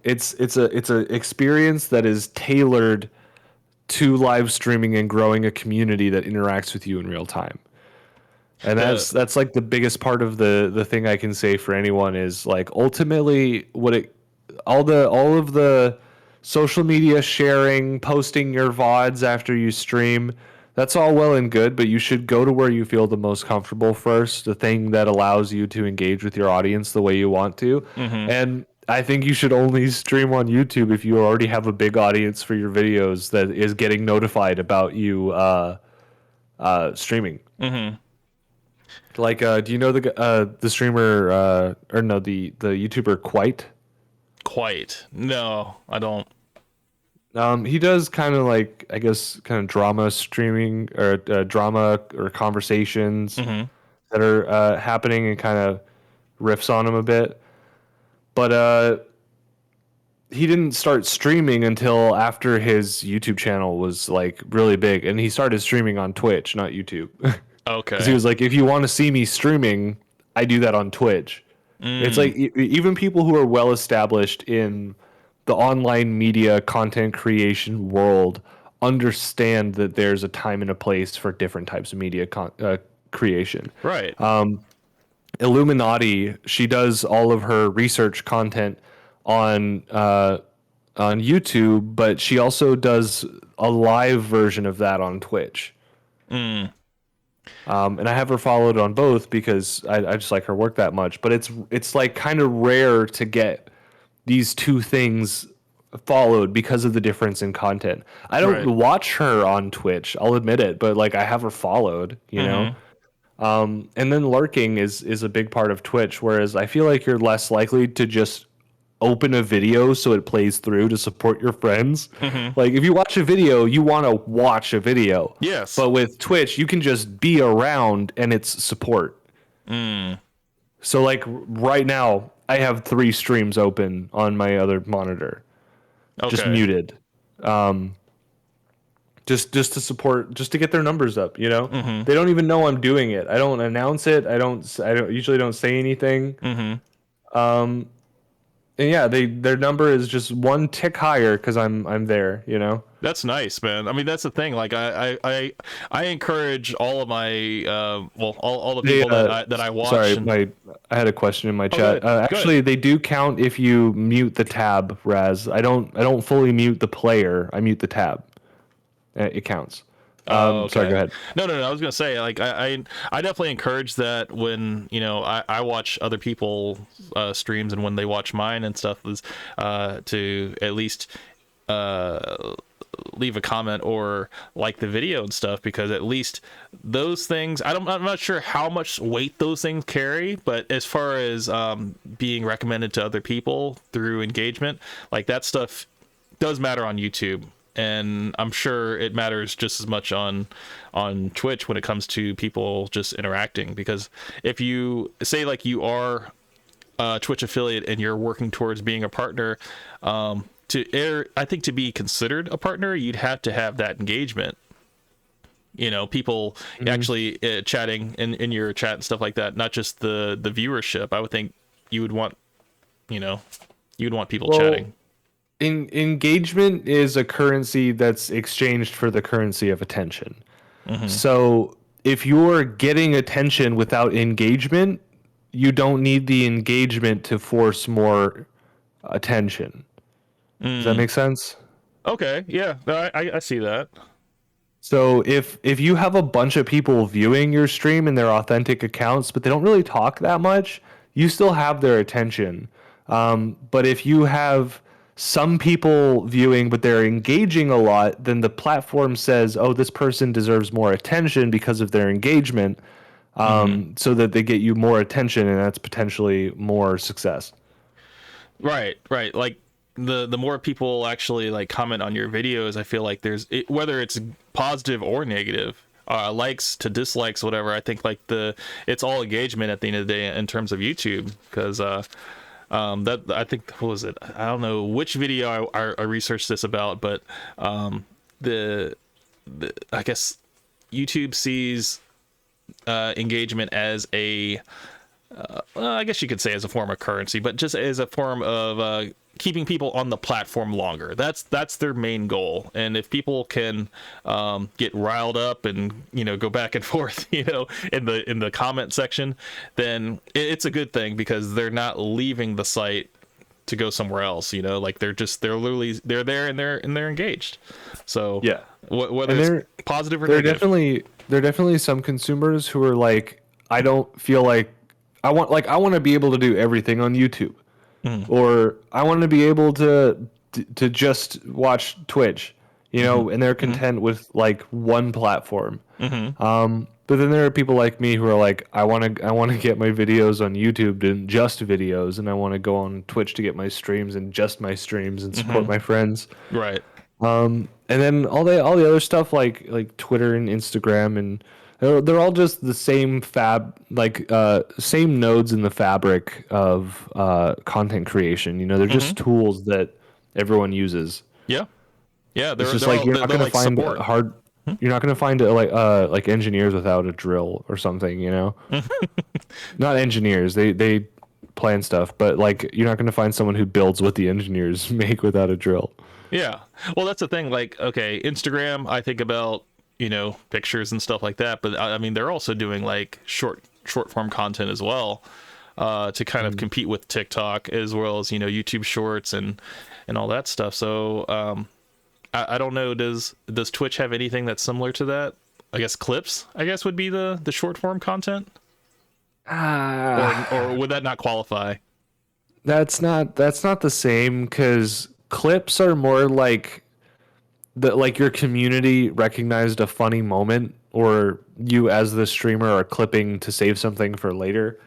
It's a experience that is tailored to live streaming and growing a community that interacts with you in real time. And that's like the biggest part of the thing I can say for anyone is like ultimately all of the social media sharing, posting your VODs after you stream, that's all well and good, but you should go to where you feel the most comfortable first, the thing that allows you to engage with your audience the way you want to. Mm-hmm. And I think you should only stream on YouTube if you already have a big audience for your videos that is getting notified about you streaming. Mm-hmm. Like, do you know the streamer or no the YouTuber Quite? Quite. No, I don't. He does kind of like I guess kind of drama streaming or drama or conversations that are happening and kind of riffs on them a bit. But he didn't start streaming until after his YouTube channel was like really big, and he started streaming on Twitch, not YouTube. Okay. Because he was like, if you want to see me streaming, I do that on Twitch. It's like even people who are well established in the online media content creation world understand that there's a time and a place for different types of media creation. Right. Illuminati, she does all of her research content on YouTube, but she also does a live version of that on Twitch. And I have her followed on both because I just like her work that much. But it's like kind of rare to get these two things followed because of the difference in content. I don't Right. watch her on Twitch, I'll admit it, but like I have her followed, you know. Mm-hmm. And then lurking is a big part of Twitch, whereas I feel like you're less likely to just open a video so it plays through to support your friends. Mm-hmm. Like if you watch a video, you want to watch a video. Yes. But with Twitch, you can just be around and it's support. Mm. So like right now, I have 3 streams open on my other monitor, just Okay. muted. Just to support, just to get their numbers up, you know. Mm-hmm. They don't even know I'm doing it. I don't announce it. I don't usually don't say anything. Mm-hmm. And yeah, their number is just 1 tick higher because I'm there, you know. That's nice, man. I mean, that's the thing. Like, I encourage all of my all the people that I watch. Sorry, And... I had a question in my Oh, chat. good. Actually, they do count if you mute the tab, Raz. I don't fully mute the player. I mute the tab. It counts. Oh, okay. Sorry, go ahead. No. I was gonna say, like, I definitely encourage that when I watch other people streams, and when they watch mine and stuff, is to at least leave a comment or like the video and stuff, because at least those things, I'm not sure how much weight those things carry, but as far as being recommended to other people through engagement, like that stuff does matter on YouTube. And I'm sure it matters just as much on Twitch when it comes to people just interacting, because if you say like you are a Twitch affiliate and you're working towards being a partner, I think to be considered a partner, you'd have to have that engagement. People actually chatting in your chat and stuff like that, not just the viewership. I would think you would want, people chatting. Engagement is a currency that's exchanged for the currency of attention. Mm-hmm. So if you're getting attention without engagement, you don't need the engagement to force more attention. Does that make sense? Okay, yeah, I see that. So if you have a bunch of people viewing your stream in their authentic accounts, but they don't really talk that much, you still have their attention. But if you have some people viewing, but they're engaging a lot, then the platform says, oh, this person deserves more attention because of their engagement, so that they get you more attention, and that's potentially more success. Right. Like the more people actually like comment on your videos, I feel like whether it's positive or negative, likes to dislikes, whatever. I think like it's all engagement at the end of the day in terms of YouTube, because that I think, what was it? I don't know which video I researched this about, but the I guess YouTube sees engagement as I guess you could say as a form of currency, but just as a form of keeping people on the platform longer. That's their main goal. And if people can get riled up and go back and forth in the comment section, then it's a good thing, because they're not leaving the site to go somewhere else. Like they're there and they're engaged. So yeah, whether it's positive or negative, there are definitely some consumers who are like, I don't feel like I want to be able to do everything on YouTube. Or I want to be able to just watch Twitch, and they're content with like one platform. But then there are people like me who are like, I want to get my videos on YouTube and just videos, and I want to go on Twitch to get my streams and just my streams and support my friends. Right. And then all the other stuff like Twitter and Instagram, and they're all just the same same nodes in the fabric of content creation. They're just tools that everyone uses. Yeah. It's just like you're not going to find hard. You're not going to find like engineers without a drill or something. Not engineers. They plan stuff, but like you're not going to find someone who builds what the engineers make without a drill. Yeah. Well, that's the thing. Like, okay, Instagram, I think about pictures and stuff like that, but I mean they're also doing like short form content as well, to kind of compete with TikTok, as well as YouTube Shorts and all that stuff. So I don't know, does Twitch have anything that's similar to that? I guess clips would be the short form content, or would that not qualify? That's not the same, because clips are more like like your community recognized a funny moment, or you as the streamer are clipping to save something for later.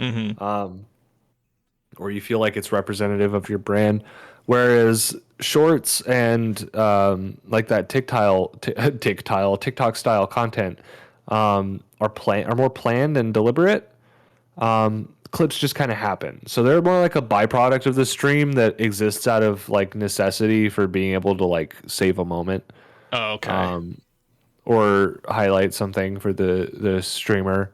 Or you feel like it's representative of your brand. Whereas shorts and like that TikTok style content are more planned and deliberate. Clips just kind of happen, so they're more like a byproduct of the stream that exists out of like necessity for being able to like save a moment. Oh, okay. Or highlight something for the streamer.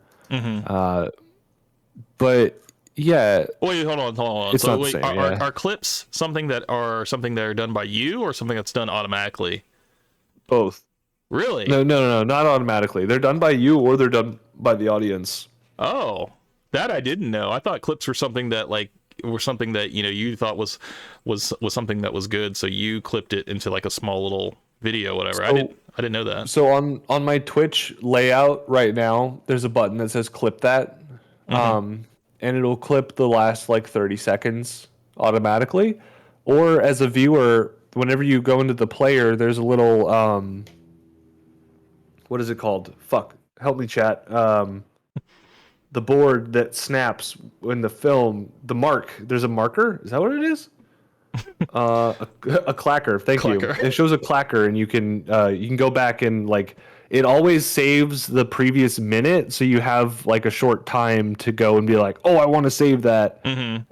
But yeah, Wait, hold on. it's So not the wait, same. Yeah, are clips something that are done by you or something that's done automatically? both. Really? No, not automatically. They're done by you or they're done by the audience. Oh, that I didn't know. I thought clips were something that you thought was something that was good, so you clipped it into like a small little video, whatever. I didn't know that. So on my Twitch layout right now, there's a button that says clip that. And it'll clip the last like 30 seconds automatically. Or as a viewer, whenever you go into the player, there's a little what is it called? Fuck. Help me, chat. The board that snaps when the film, the mark. There's a marker. Is that what it is? A clacker. Thank you. It shows a clacker, and you can go back and like it always saves the previous minute, so you have like a short time to go and be like, oh, I want to save that. And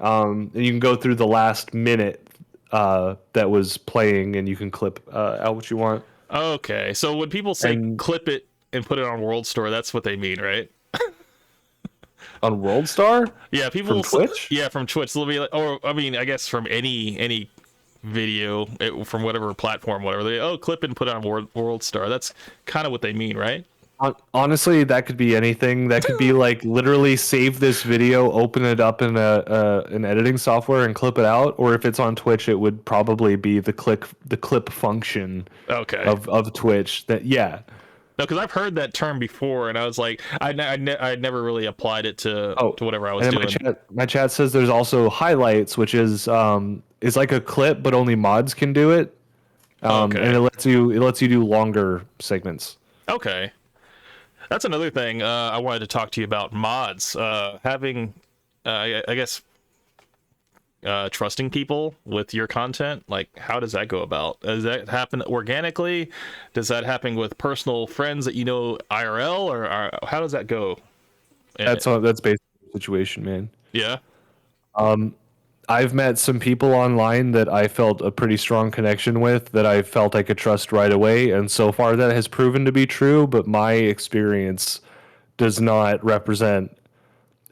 you can go through the last minute that was playing, and you can clip out what you want. Okay, so when people say clip it and put it on World Store, that's what they mean, right? On World Star? Yeah, people from Twitch. Yeah, from Twitch. They'll be like, or I mean, I guess from any video from whatever platform, whatever. They clip and put it on World Star. That's kind of what they mean, right? Honestly, that could be anything. That could be like literally save this video, open it up in an editing software, and clip it out. Or if it's on Twitch, it would probably be the clip function. Okay. Of Twitch. No, because I've heard that term before, and I was like, I never really applied it to whatever I was doing. My chat says there's also highlights, which is like a clip, but only mods can do it. And it lets you do longer segments. Okay. That's another thing I wanted to talk to you about, mods. Having, I guess, trusting people with your content, like how does that go about? Does that happen organically? Does that happen with personal friends that you know IRL, or how does that go? That's basically the situation, man. Yeah. I've met some people online that I felt a pretty strong connection with, that I felt I could trust right away, and so far that has proven to be true, but my experience does not represent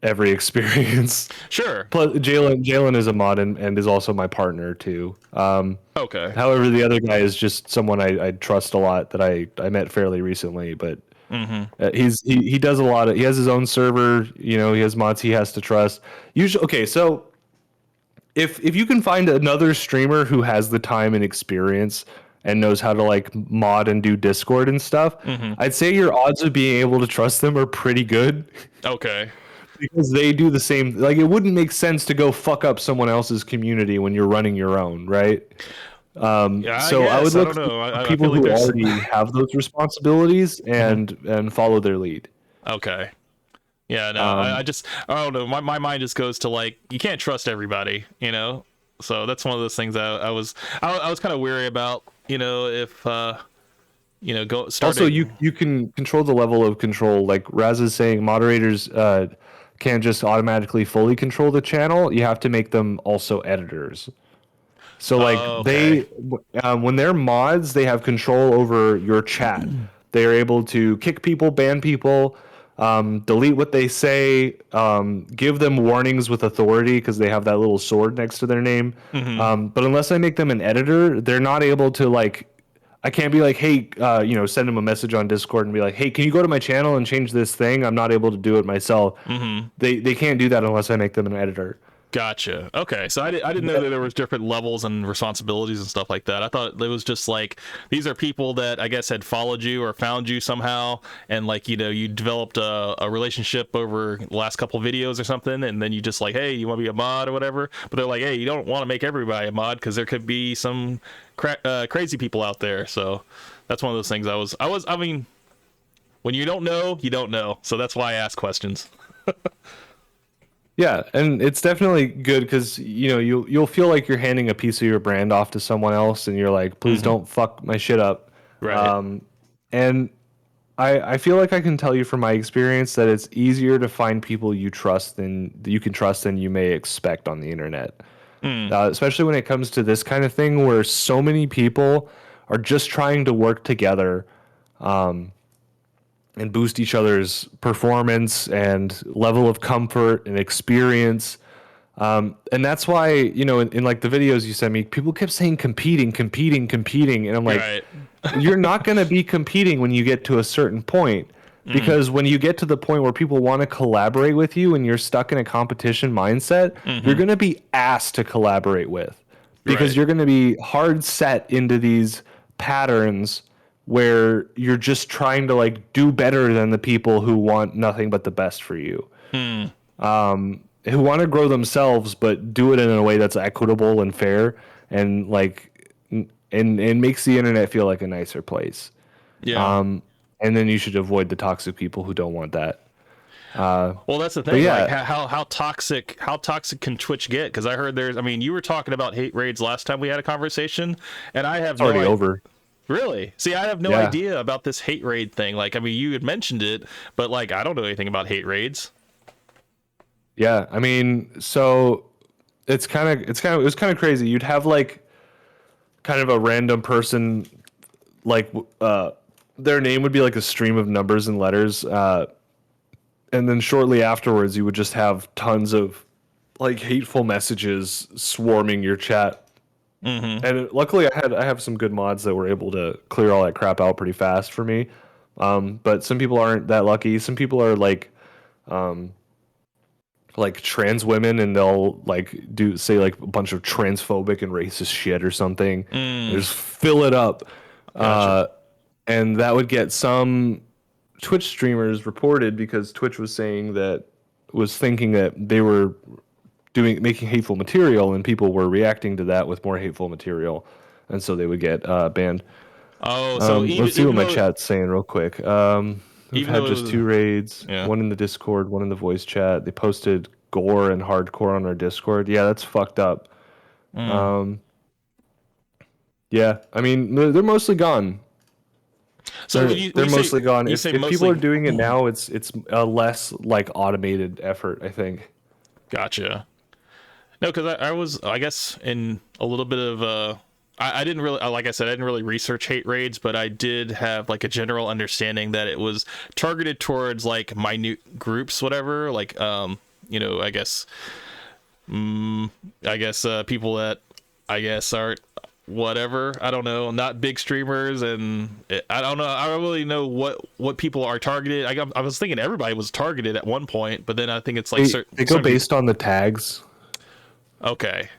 every experience. Sure. Plus, Jalen is a mod and is also my partner too. Okay. However, the other guy is just someone I trust a lot that I met fairly recently, but he does a lot of, he has his own server, he has mods he has to trust. Usually, okay, so if you can find another streamer who has the time and experience and knows how to like mod and do Discord and stuff, I'd say your odds of being able to trust them are pretty good. Okay. Because they do the same. Like, it wouldn't make sense to go fuck up someone else's community when you're running your own, right? I would look for people who already have those responsibilities and follow their lead. Okay. Yeah, no, I don't know. My mind just goes to like, you can't trust everybody, So that's one of those things that I was kind of weary about, if Also, you can control the level of control. Like Raz is saying, moderators can't just automatically fully control the channel. You have to make them also editors. So like they when they're mods, they have control over your chat. They are able to kick people, ban people, delete what they say, give them warnings with authority because they have that little sword next to their name. But unless I make them an editor, they're not able to like. I can't be like, hey, send them a message on Discord and be like, hey, can you go to my channel and change this thing? I'm not able to do it myself. They can't do that unless I make them an editor. Gotcha. Okay, so I didn't know that there was different levels and responsibilities and stuff like that. I thought it was just like these are people that I guess had followed you or found you somehow, and like you developed a relationship over the last couple videos or something, and then you just like, hey, you want to be a mod or whatever. But they're like, hey, you don't want to make everybody a mod because there could be some crazy people out there. So that's one of those things. I mean, when you don't know, you don't know. So that's why I ask questions. Yeah, and it's definitely good because you'll feel like you're handing a piece of your brand off to someone else, and you're like, please don't fuck my shit up. Right. And I feel like I can tell you from my experience that it's easier to find people you can trust than you may expect on the internet. Especially when it comes to this kind of thing where so many people are just trying to work together and boost each other's performance and level of comfort and experience. And that's why, in like the videos you sent me, people kept saying competing. And I'm like, Right. you're not going to be competing when you get to a certain point, because when you get to the point where people want to collaborate with you and you're stuck in a competition mindset, you're going to be asked to collaborate with, because Right. you're going to be hard set into these patterns where you're just trying to like do better than the people who want nothing but the best for you, who want to grow themselves but do it in a way that's equitable and fair, and like and makes the internet feel like a nicer place. Yeah. And then you should avoid the toxic people who don't want that. Well, that's the But thing. Like, yeah, how toxic can Twitch get? Because I heard I mean, you were talking about hate raids last time we had a conversation, and I have it's already no over. Really? See, I have no Yeah. idea about this hate raid thing. Like, I mean, you had mentioned it, but like, I don't know anything about hate raids. Yeah, I mean, so it was kind of crazy. You'd have like kind of a random person, like their name would be like a stream of numbers and letters, and then shortly afterwards you would just have tons of like hateful messages swarming your chat. And luckily I have some good mods that were able to clear all that crap out pretty fast for me. But some people aren't that lucky. Some people are like trans women, and they'll like say like a bunch of transphobic and racist shit or something. And just fill it up. Gotcha. And that would get some Twitch streamers reported, because Twitch was thinking that they were making hateful material, and people were reacting to that with more hateful material, and so they would get banned. Oh, so Let's see what my chat's saying real quick. We've even had just though, 2 raids, yeah. one in the Discord, one in the voice chat. They posted gore and hardcore on our Discord. Yeah, that's fucked up. Yeah, I mean, they're mostly gone. So They're mostly gone. you If say people mostly, are doing it now, it's a less like automated effort, I think. gotcha. No, because I was, I guess, in a little bit of I didn't really, like I said, I didn't really research hate raids, but I did have like a general understanding that it was targeted towards like minute groups, whatever. Like, I guess, people that I guess aren't whatever. I don't know, not big streamers, and I don't know. I don't really know what people are targeted. I was thinking everybody was targeted at one point, but then I think it's like They go based on the tags. Okay.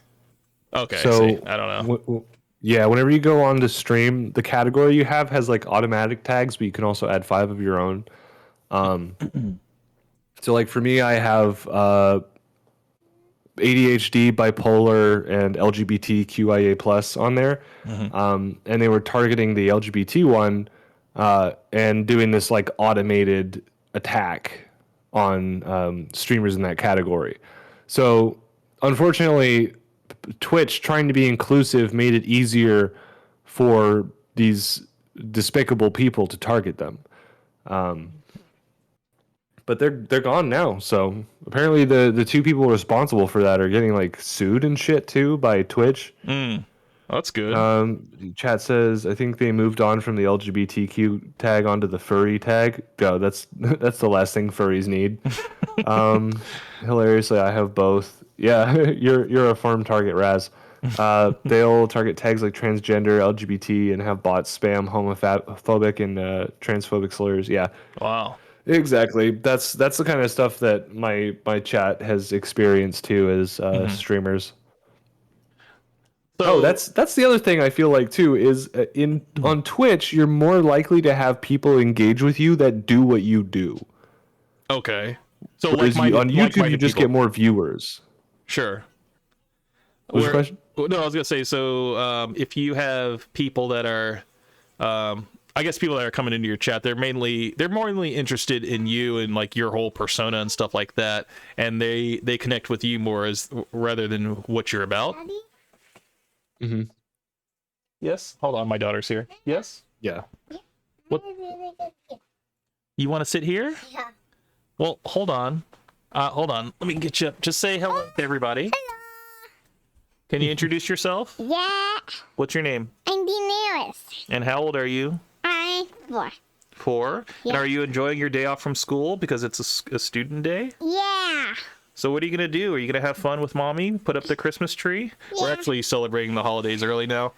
Okay. So See, I don't know. yeah, whenever you go on to stream, the category you have has like automatic tags, but you can also add 5 of your own. So like for me, I have ADHD, bipolar, and LGBTQIA plus on there, and they were targeting the LGBT one and doing this like automated attack on streamers in that category. So unfortunately, Twitch trying to be inclusive made it easier for these despicable people to target them. But they're gone now. So apparently the 2 people responsible for that are getting like sued and shit too by Twitch. That's good. Chat says I think they moved on from the LGBTQ tag onto the furry tag. Go, that's the last thing furries need. Hilariously, I have both. Yeah, you're a firm target, Raz. They'll target tags like transgender, LGBT, and have bots spam homophobic and transphobic slurs. Yeah, Wow. Exactly. That's the kind of stuff that my chat has experienced too as Hmm. streamers. Oh, So that's the other thing I feel like too is in on Twitch you're more likely to have people engage with you that do what you do. okay, so Whereas you on YouTube you like-minded just get people. more viewers. Sure. What's your Where question? no, I was gonna say, so if you have people that are I guess people that are coming into your chat, they're mainly interested in you and like your whole persona and stuff like that, and they connect with you more as rather than what you're about. Hmm. Yes. Hold on, my daughter's here. Yes. Yeah. What? You want to sit here? Yeah. Well, hold on. Hold on. Let me get you up. Just say hello to everybody. Can you introduce yourself? Yeah, What's your name? I'm Daenerys. And how old are you? I'm 4. 4. Yeah. And are you enjoying your day off from school because it's a student day? Yeah. So what are you gonna do? Are you gonna have fun with mommy? Put up the Christmas tree? We're Yeah. actually celebrating the holidays early now.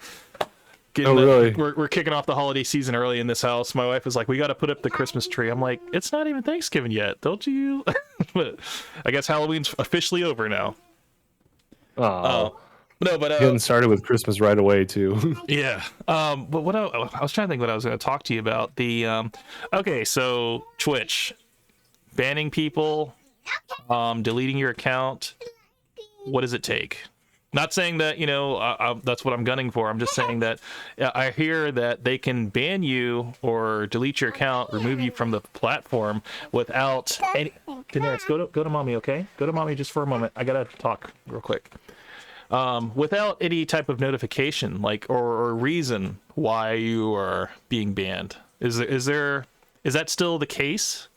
Oh, really? We're kicking off the holiday season early in this house. My wife is like, we got to put up the Christmas tree. I'm like, it's not even Thanksgiving yet, don't you? But I guess Halloween's officially over now. Oh, No, but getting started with Christmas right away too. yeah. But what I was trying to think what I was going to talk to you about. Okay, so Twitch banning people, deleting your account. What does it take? Not saying that, that's what I'm gunning for. I'm just saying that I hear that they can ban you or delete your account, remove you from the platform without any. Daenerys, go to mommy, okay? Go to mommy just for a moment. I gotta talk real quick. Without any type of notification, like or reason why you are being banned. Is that still the case?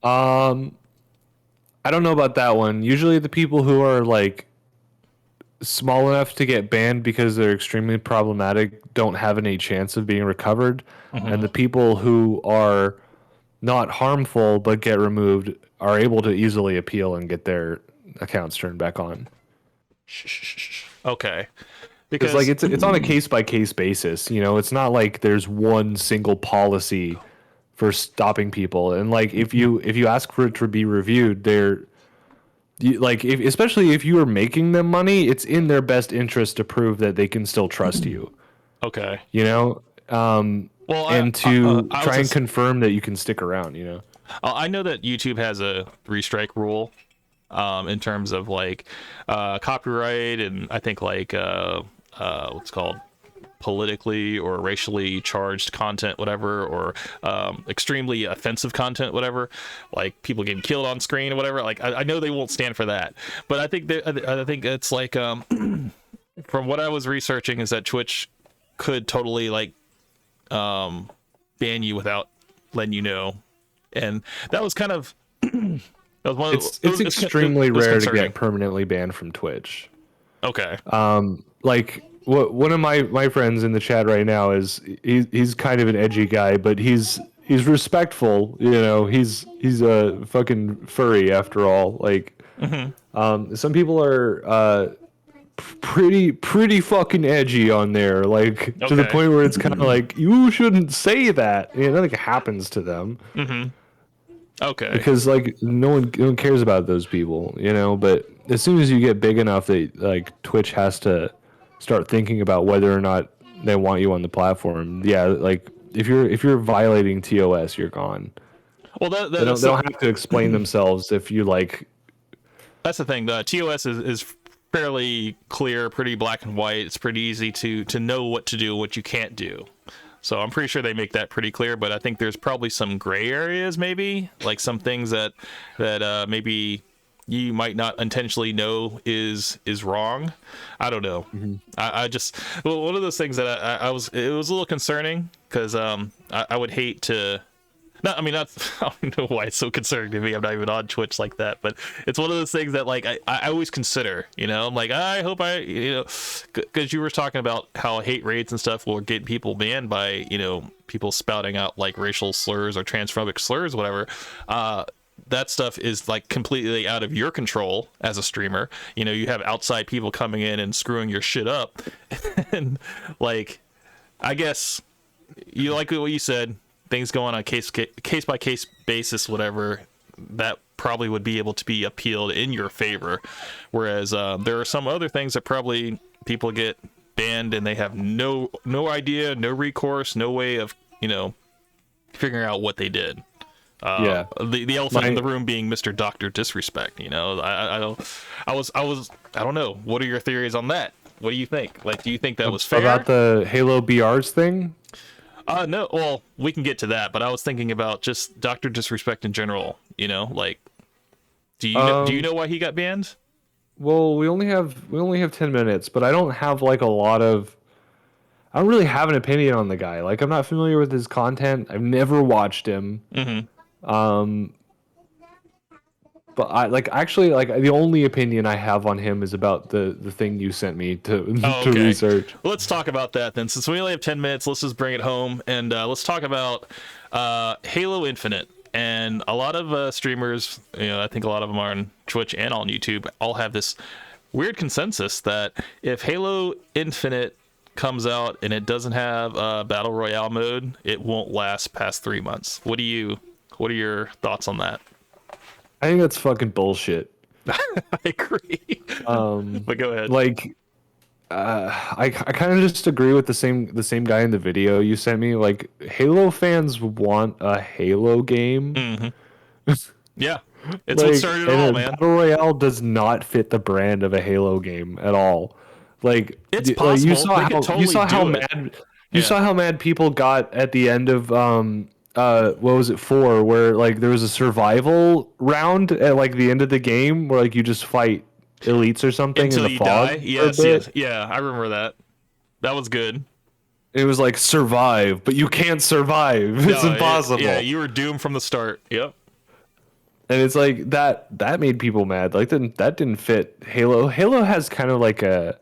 I don't know about that one. Usually the people who are like small enough to get banned because they're extremely problematic don't have any chance of being recovered. And the people who are not harmful but get removed are able to easily appeal and get their accounts turned back on. Okay. Because like it's on a case by case basis, it's not like there's one single policy for stopping people. And like if you ask for it to be reviewed, especially if you are making them money, it's in their best interest to prove that they can still trust you. Okay. Well, and to try and confirm that you can stick around. I know that YouTube has a 3-strike rule in terms of like copyright and I think like what's called politically or racially charged content, whatever, or extremely offensive content, whatever, like people getting killed on screen or whatever. Like I know they won't stand for that, but I think it's like from what I was researching is that Twitch could totally like ban you without letting you know, and that was kind of that was one of it's extremely rare to get permanently banned from Twitch. Okay. Like one of my friends in the chat right now is he's kind of an edgy guy, but he's respectful. He's a fucking furry after all. Like, some people are pretty fucking edgy on there, like to the point where it's kind of like you shouldn't say that. Nothing happens to them. Okay. Because like no one cares about those people, But as soon as you get big enough that like Twitch has to start thinking about whether or not they want you on the platform. Yeah, like if you're violating TOS, you're gone. Well, they don't have to explain themselves if you like. That's the thing. The TOS is fairly clear, pretty black and white. It's pretty easy to know what to do, what you can't do. So I'm pretty sure they make that pretty clear, but I think there's probably some gray areas, maybe like some things that maybe you might not intentionally know is wrong. I don't know. I just one of those things that it was a little concerning because I would hate to. I don't know why it's so concerning to me. I'm not even on Twitch like that, but it's one of those things that like I always consider, I'm like, I hope because you were talking about how hate raids and stuff will get people banned by, people spouting out like racial slurs or transphobic slurs, whatever. That stuff is like completely out of your control as a streamer. You have outside people coming in and screwing your shit up. And like, I guess you like what you said. things go on a case by case basis, whatever, that probably would be able to be appealed in your favor. Whereas there are some other things that probably people get banned and they have no idea, no recourse, no way of, you know, figuring out what they did. Yeah. The elephant in the room being Mr. Dr. Disrespect. You know, I don't know. What are your theories on that? What do you think? Like, do you think that was fair? About the Halo BRs thing? No. Well, we can get to that, but I was thinking about just Dr. Disrespect in general. You know, like, do you know why he got banned? Well, we only have 10 minutes, but I don't have like I don't really have an opinion on the guy. Like, I'm not familiar with his content. I've never watched him. But the only opinion I have on him is about the thing you sent me to research. Let's talk about that then. Since we only have 10 minutes, let's just bring it home and let's talk about Halo Infinite. And a lot of streamers, you know, I think a lot of them are on Twitch and on YouTube, all have this weird consensus that if Halo Infinite comes out and it doesn't have a Battle Royale mode, it won't last past 3 months. What are your thoughts on that? I think that's fucking bullshit. I agree. But go ahead. Like, I kind of just agree with the same guy in the video you sent me. Like, Halo fans want a Halo game. Yeah, it's what started it all, man. Battle Royale does not fit the brand of a Halo game at all. Like, it's possible. You saw how mad people got at the end of what was it 4, where like there was a survival round at like the end of the game where like you just fight elites or something until in the you fog. Die. Yes. Yeah, I remember that. That was good. It was like survive, but you can't survive. It's impossible. Yeah, you were doomed from the start. Yep. And it's like that made people mad. Like that didn't fit Halo. Halo has kind of like a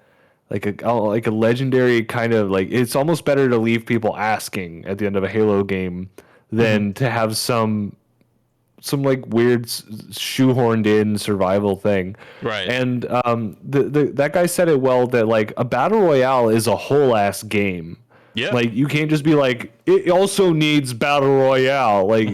legendary kind of like, it's almost better to leave people asking at the end of a Halo game than to have some like weird shoehorned in survival thing. Right. And that guy said it well, that like a battle royale is a whole ass game. Yeah. Like, you can't just be like, it also needs battle royale. Like,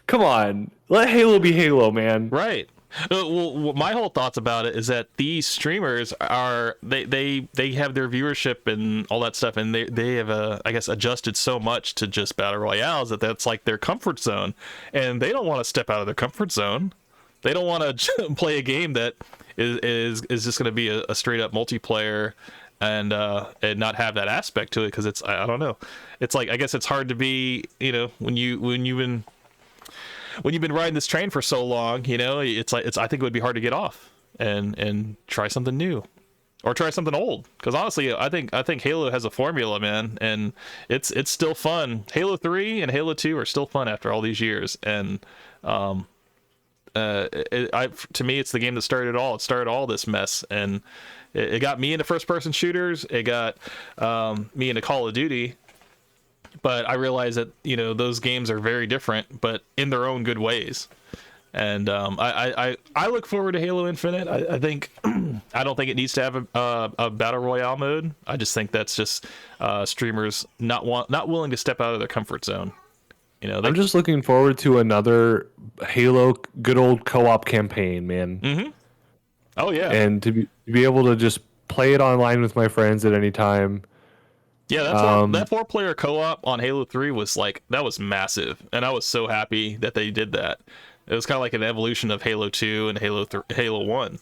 come on, let Halo be Halo, man. Right. Well, my whole thoughts about it is that these streamers are they have their viewership and all that stuff, and they have I guess adjusted so much to just battle royales that's like their comfort zone, and they don't want to step out of their comfort zone. They don't want to play a game that is just going to be a straight up multiplayer and not have that aspect to it, because it's, I don't know, it's like, I guess it's hard to be, you know, when you've been riding this train for so long, you know, it's like, I think it would be hard to get off and try something new or try something old. Because honestly, I think Halo has a formula, man, and it's still fun. Halo 3 and Halo 2 are still fun after all these years. And to me, it's the game that started it all. It started all this mess, and it got me into first-person shooters. It got me into Call of Duty. But I realize that, you know, those games are very different, but in their own good ways. And I look forward to Halo Infinite. I think I don't think it needs to have a battle royale mode. I just think that's just streamers not willing to step out of their comfort zone. You know, I'm just looking forward to another Halo good old co-op campaign, man. Oh yeah, and to be able to just play it online with my friends at any time. Yeah, that 4-player co-op on Halo 3 was like, that was massive, and I was so happy that they did that. It was kind of like an evolution of Halo 2 and Halo 1,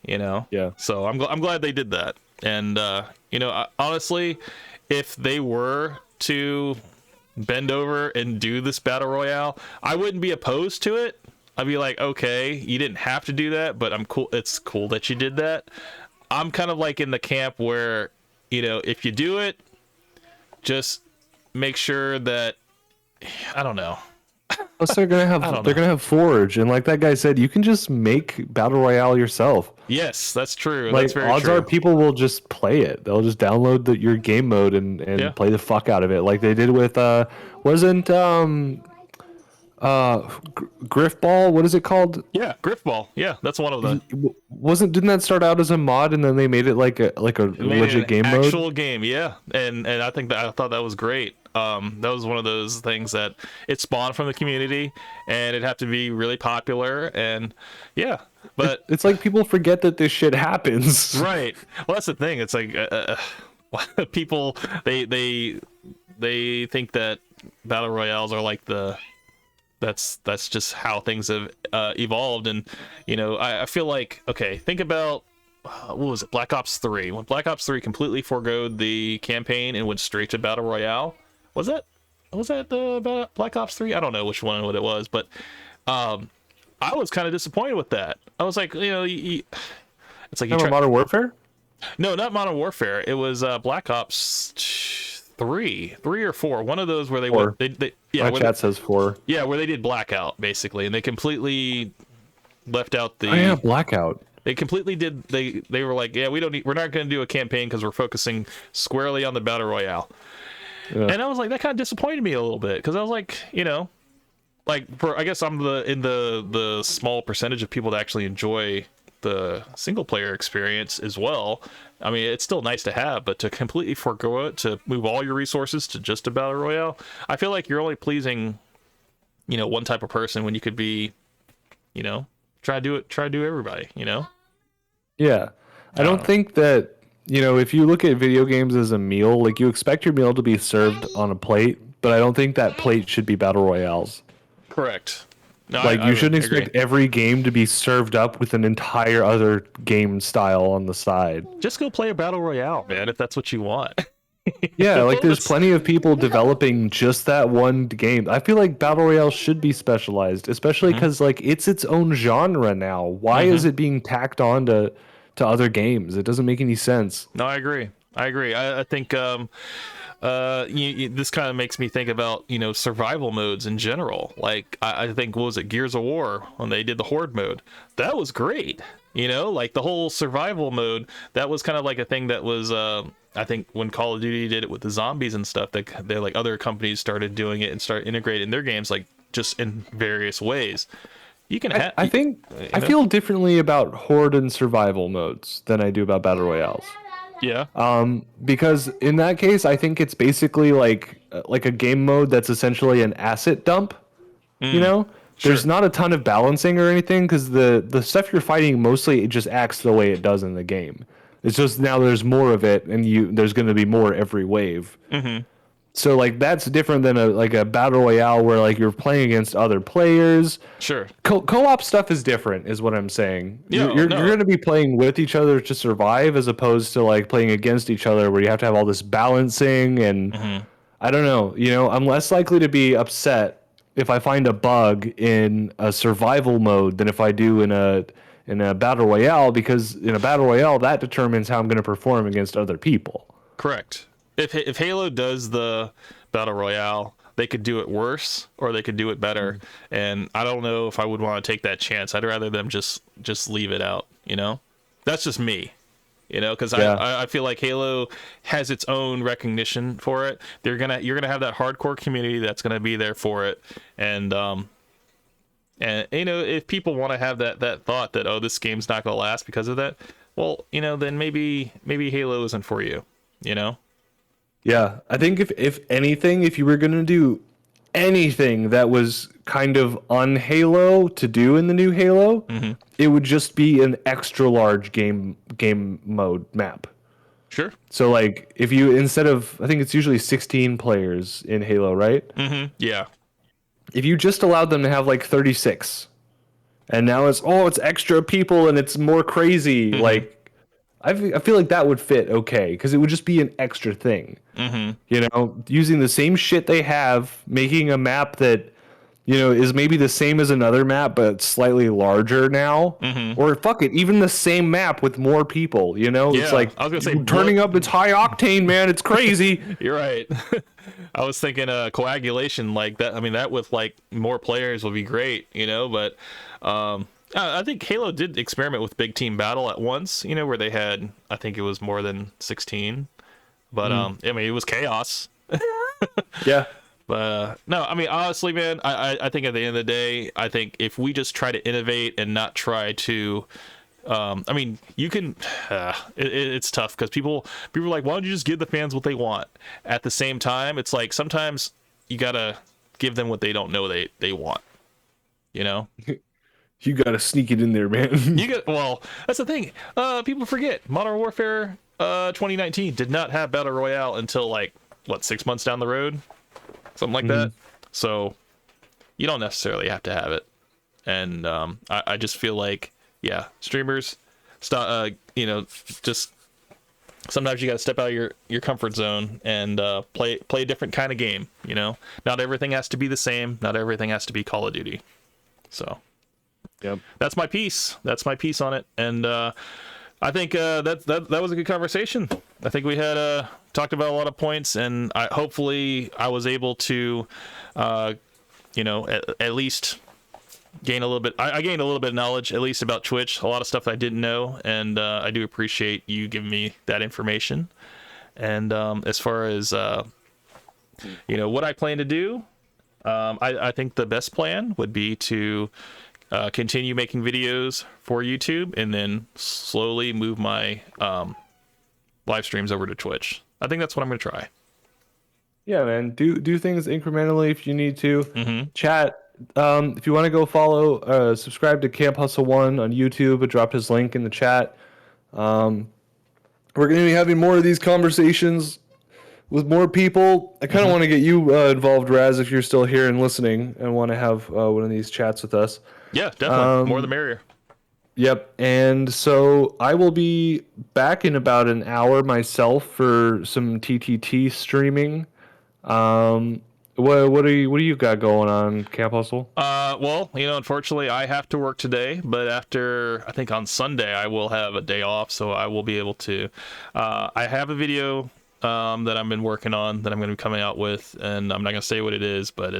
you know. Yeah. So I'm glad they did that, and you know, honestly, if they were to bend over and do this battle royale, I wouldn't be opposed to it. I'd be like, okay, you didn't have to do that, but I'm cool. It's cool that you did that. I'm kind of like in the camp where, you know, if you do it, just make sure that, I don't know. Plus, they're gonna have Forge, and like that guy said, you can just make battle royale yourself. Yes, that's true. Like, that's very odds true. are people will just play it. They'll just download your game mode and play the fuck out of it, like they did with wasn't Griffball? What is it called? Yeah, Griffball. Yeah, that's one of them. Didn't that start out as a mod and then they made it like a legit game mode? Actual game, yeah. And I thought that was great. That was one of those things that it spawned from the community, and it'd have to be really popular. And yeah, but it's like people forget that this shit happens. right. Well, that's the thing. It's like people they think that battle royales are like that's just how things have evolved. And you know, I feel like, okay, think about what was it, Black Ops 3, when Black Ops 3 completely forgoed the campaign and went straight to battle royale. Was that the Black Ops 3? I don't know which one it was, but I was kind of disappointed with that. I was like, you know, it's like Modern Warfare. No, not Modern Warfare. It was Black Ops 3 or 4, one of those where they went, yeah, my chat says 4. Yeah, where they did Blackout basically, and they completely left out the Blackout. They completely did. They were like, yeah, we're not going to do a campaign because we're focusing squarely on the battle royale. Yeah. And I was like, that kind of disappointed me a little bit, because I was like, you know, like I guess I'm in the small percentage of people that actually enjoy the single player experience as well. I mean, it's still nice to have, but to completely forego it, to move all your resources to just a battle royale, I feel like you're only pleasing, you know, one type of person when you could be, you know, try to do everybody, you know. Yeah, I don't think that, you know, if you look at video games as a meal, like, you expect your meal to be served on a plate, but I don't think that plate should be battle royales. Correct. No, like, you shouldn't expect every game to be served up with an entire other game style on the side. Just go play a battle royale, man, if that's what you want. Yeah, like, there's plenty of people developing just that one game. I feel like battle royale should be specialized, especially because like, it's its own genre now. Why is it being tacked on to other games? It doesn't make any sense. No, I agree. I think this kind of makes me think about, you know, survival modes in general. Like, I think, what was it, Gears of War, when they did the Horde mode? That was great. You know, like, the whole survival mode, that was kind of like a thing that was, I think when Call of Duty did it with the zombies and stuff, they like, other companies started doing it and start integrating their games, like, just in various ways. You can I think I feel differently about Horde and survival modes than I do about battle royales. Yeah. Because in that case, I think it's basically like a game mode that's essentially an asset dump. You know, there's not a ton of balancing or anything, because the stuff you're fighting mostly, it just acts the way it does in the game. It's just now there's more of it, and there's going to be more every wave. So like, that's different than a battle royale where like you're playing against other players. Sure. Co-op stuff is different, is what I'm saying. Yeah, you're going to be playing with each other to survive, as opposed to like playing against each other where you have to have all this balancing. And I don't know, you know, I'm less likely to be upset if I find a bug in a survival mode than if I do in a battle royale, because in a battle royale, that determines how I'm going to perform against other people. Correct. If Halo does the battle royale, they could do it worse or they could do it better, and I don't know if I would want to take that chance. I'd rather them just leave it out, you know. That's just me, you know, because I feel like Halo has its own recognition for it. You're gonna have that hardcore community that's gonna be there for it, and you know, if people want to have that thought that, oh, this game's not gonna last because of that, well, you know, then maybe Halo isn't for you, you know. Yeah, I think if anything, if you were going to do anything that was kind of un-Halo to do in the new Halo, it would just be an extra large game mode map. Sure. So like, if you, instead of, I think it's usually 16 players in Halo, right? Yeah. If you just allowed them to have like 36, and now it's extra people and it's more crazy, like, I feel like that would fit okay, because it would just be an extra thing. You know, using the same shit they have, making a map that, you know, is maybe the same as another map but slightly larger now, or fuck it, even the same map with more people. You know, it's like, I was gonna say, turning up its high octane, man. It's crazy. You're right. I was thinking coagulation like that. I mean, that with like more players would be great, you know, but I think Halo did experiment with big team battle at once, you know, where they had, I think it was more than 16, but I mean, it was chaos. Yeah. But no, I mean, honestly, man, I think at the end of the day, I think if we just try to innovate and not try to I mean, you can. It's tough because people are like, why don't you just give the fans what they want? At the same time, it's like sometimes you gotta give them what they don't know they want. You know. You gotta sneak it in there, man. Well, that's the thing. People forget Modern Warfare 2019 did not have Battle Royale until like what 6 months down the road, something like that. So you don't necessarily have to have it. And I just feel like, yeah, streamers, stop. Just sometimes you got to step out of your comfort zone and play a different kind of game. You know, not everything has to be the same. Not everything has to be Call of Duty. So, yep, that's my piece. That's my piece on it. And I think that was a good conversation. I think we had talked about a lot of points, and hopefully I was able to, at least gain a little bit. I gained a little bit of knowledge, at least about Twitch. A lot of stuff I didn't know, and I do appreciate you giving me that information. And as far as what I plan to do, I think the best plan would be to continue making videos for YouTube, and then slowly move my live streams over to Twitch. I think that's what I'm going to try. Yeah, man. Do things incrementally if you need to. Chat. If you want to go follow, subscribe to Camp Hustle 1 on YouTube. I dropped his link in the chat. We're going to be having more of these conversations with more people. I kind of want to get you involved, Raz, if you're still here and listening and want to have one of these chats with us. Yeah, definitely. More the merrier. Yep. And so I will be back in about an hour myself for some TTT streaming. What do you got going on, Camp Hustle? Well, unfortunately I have to work today, but I think on Sunday I will have a day off, so I will be able to. I have a video that I've been working on that I'm going to be coming out with, and I'm not going to say what it is, but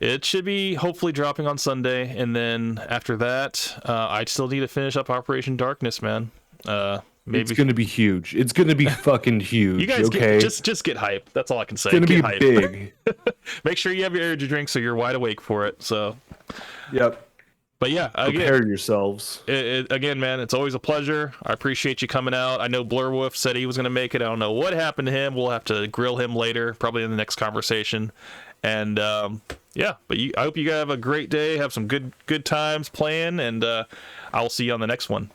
it should be hopefully dropping on Sunday, and then after that, I still need to finish up Operation Darkness, man. Maybe it's gonna be huge. It's gonna be fucking huge. You guys, okay? just get hype. That's all I can say. It's gonna be hype. big. Make sure you have your energy drink so you're wide awake for it. So, yep. But yeah, prepare yourselves. Again, man, it's always a pleasure. I appreciate you coming out. I know Blurwolf said he was gonna make it. I don't know what happened to him. We'll have to grill him later, probably in the next conversation. And yeah, but I hope you guys have a great day. Have some good times playing, and I will see you on the next one.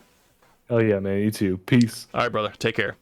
Oh yeah, man. You too. Peace. All right, brother. Take care.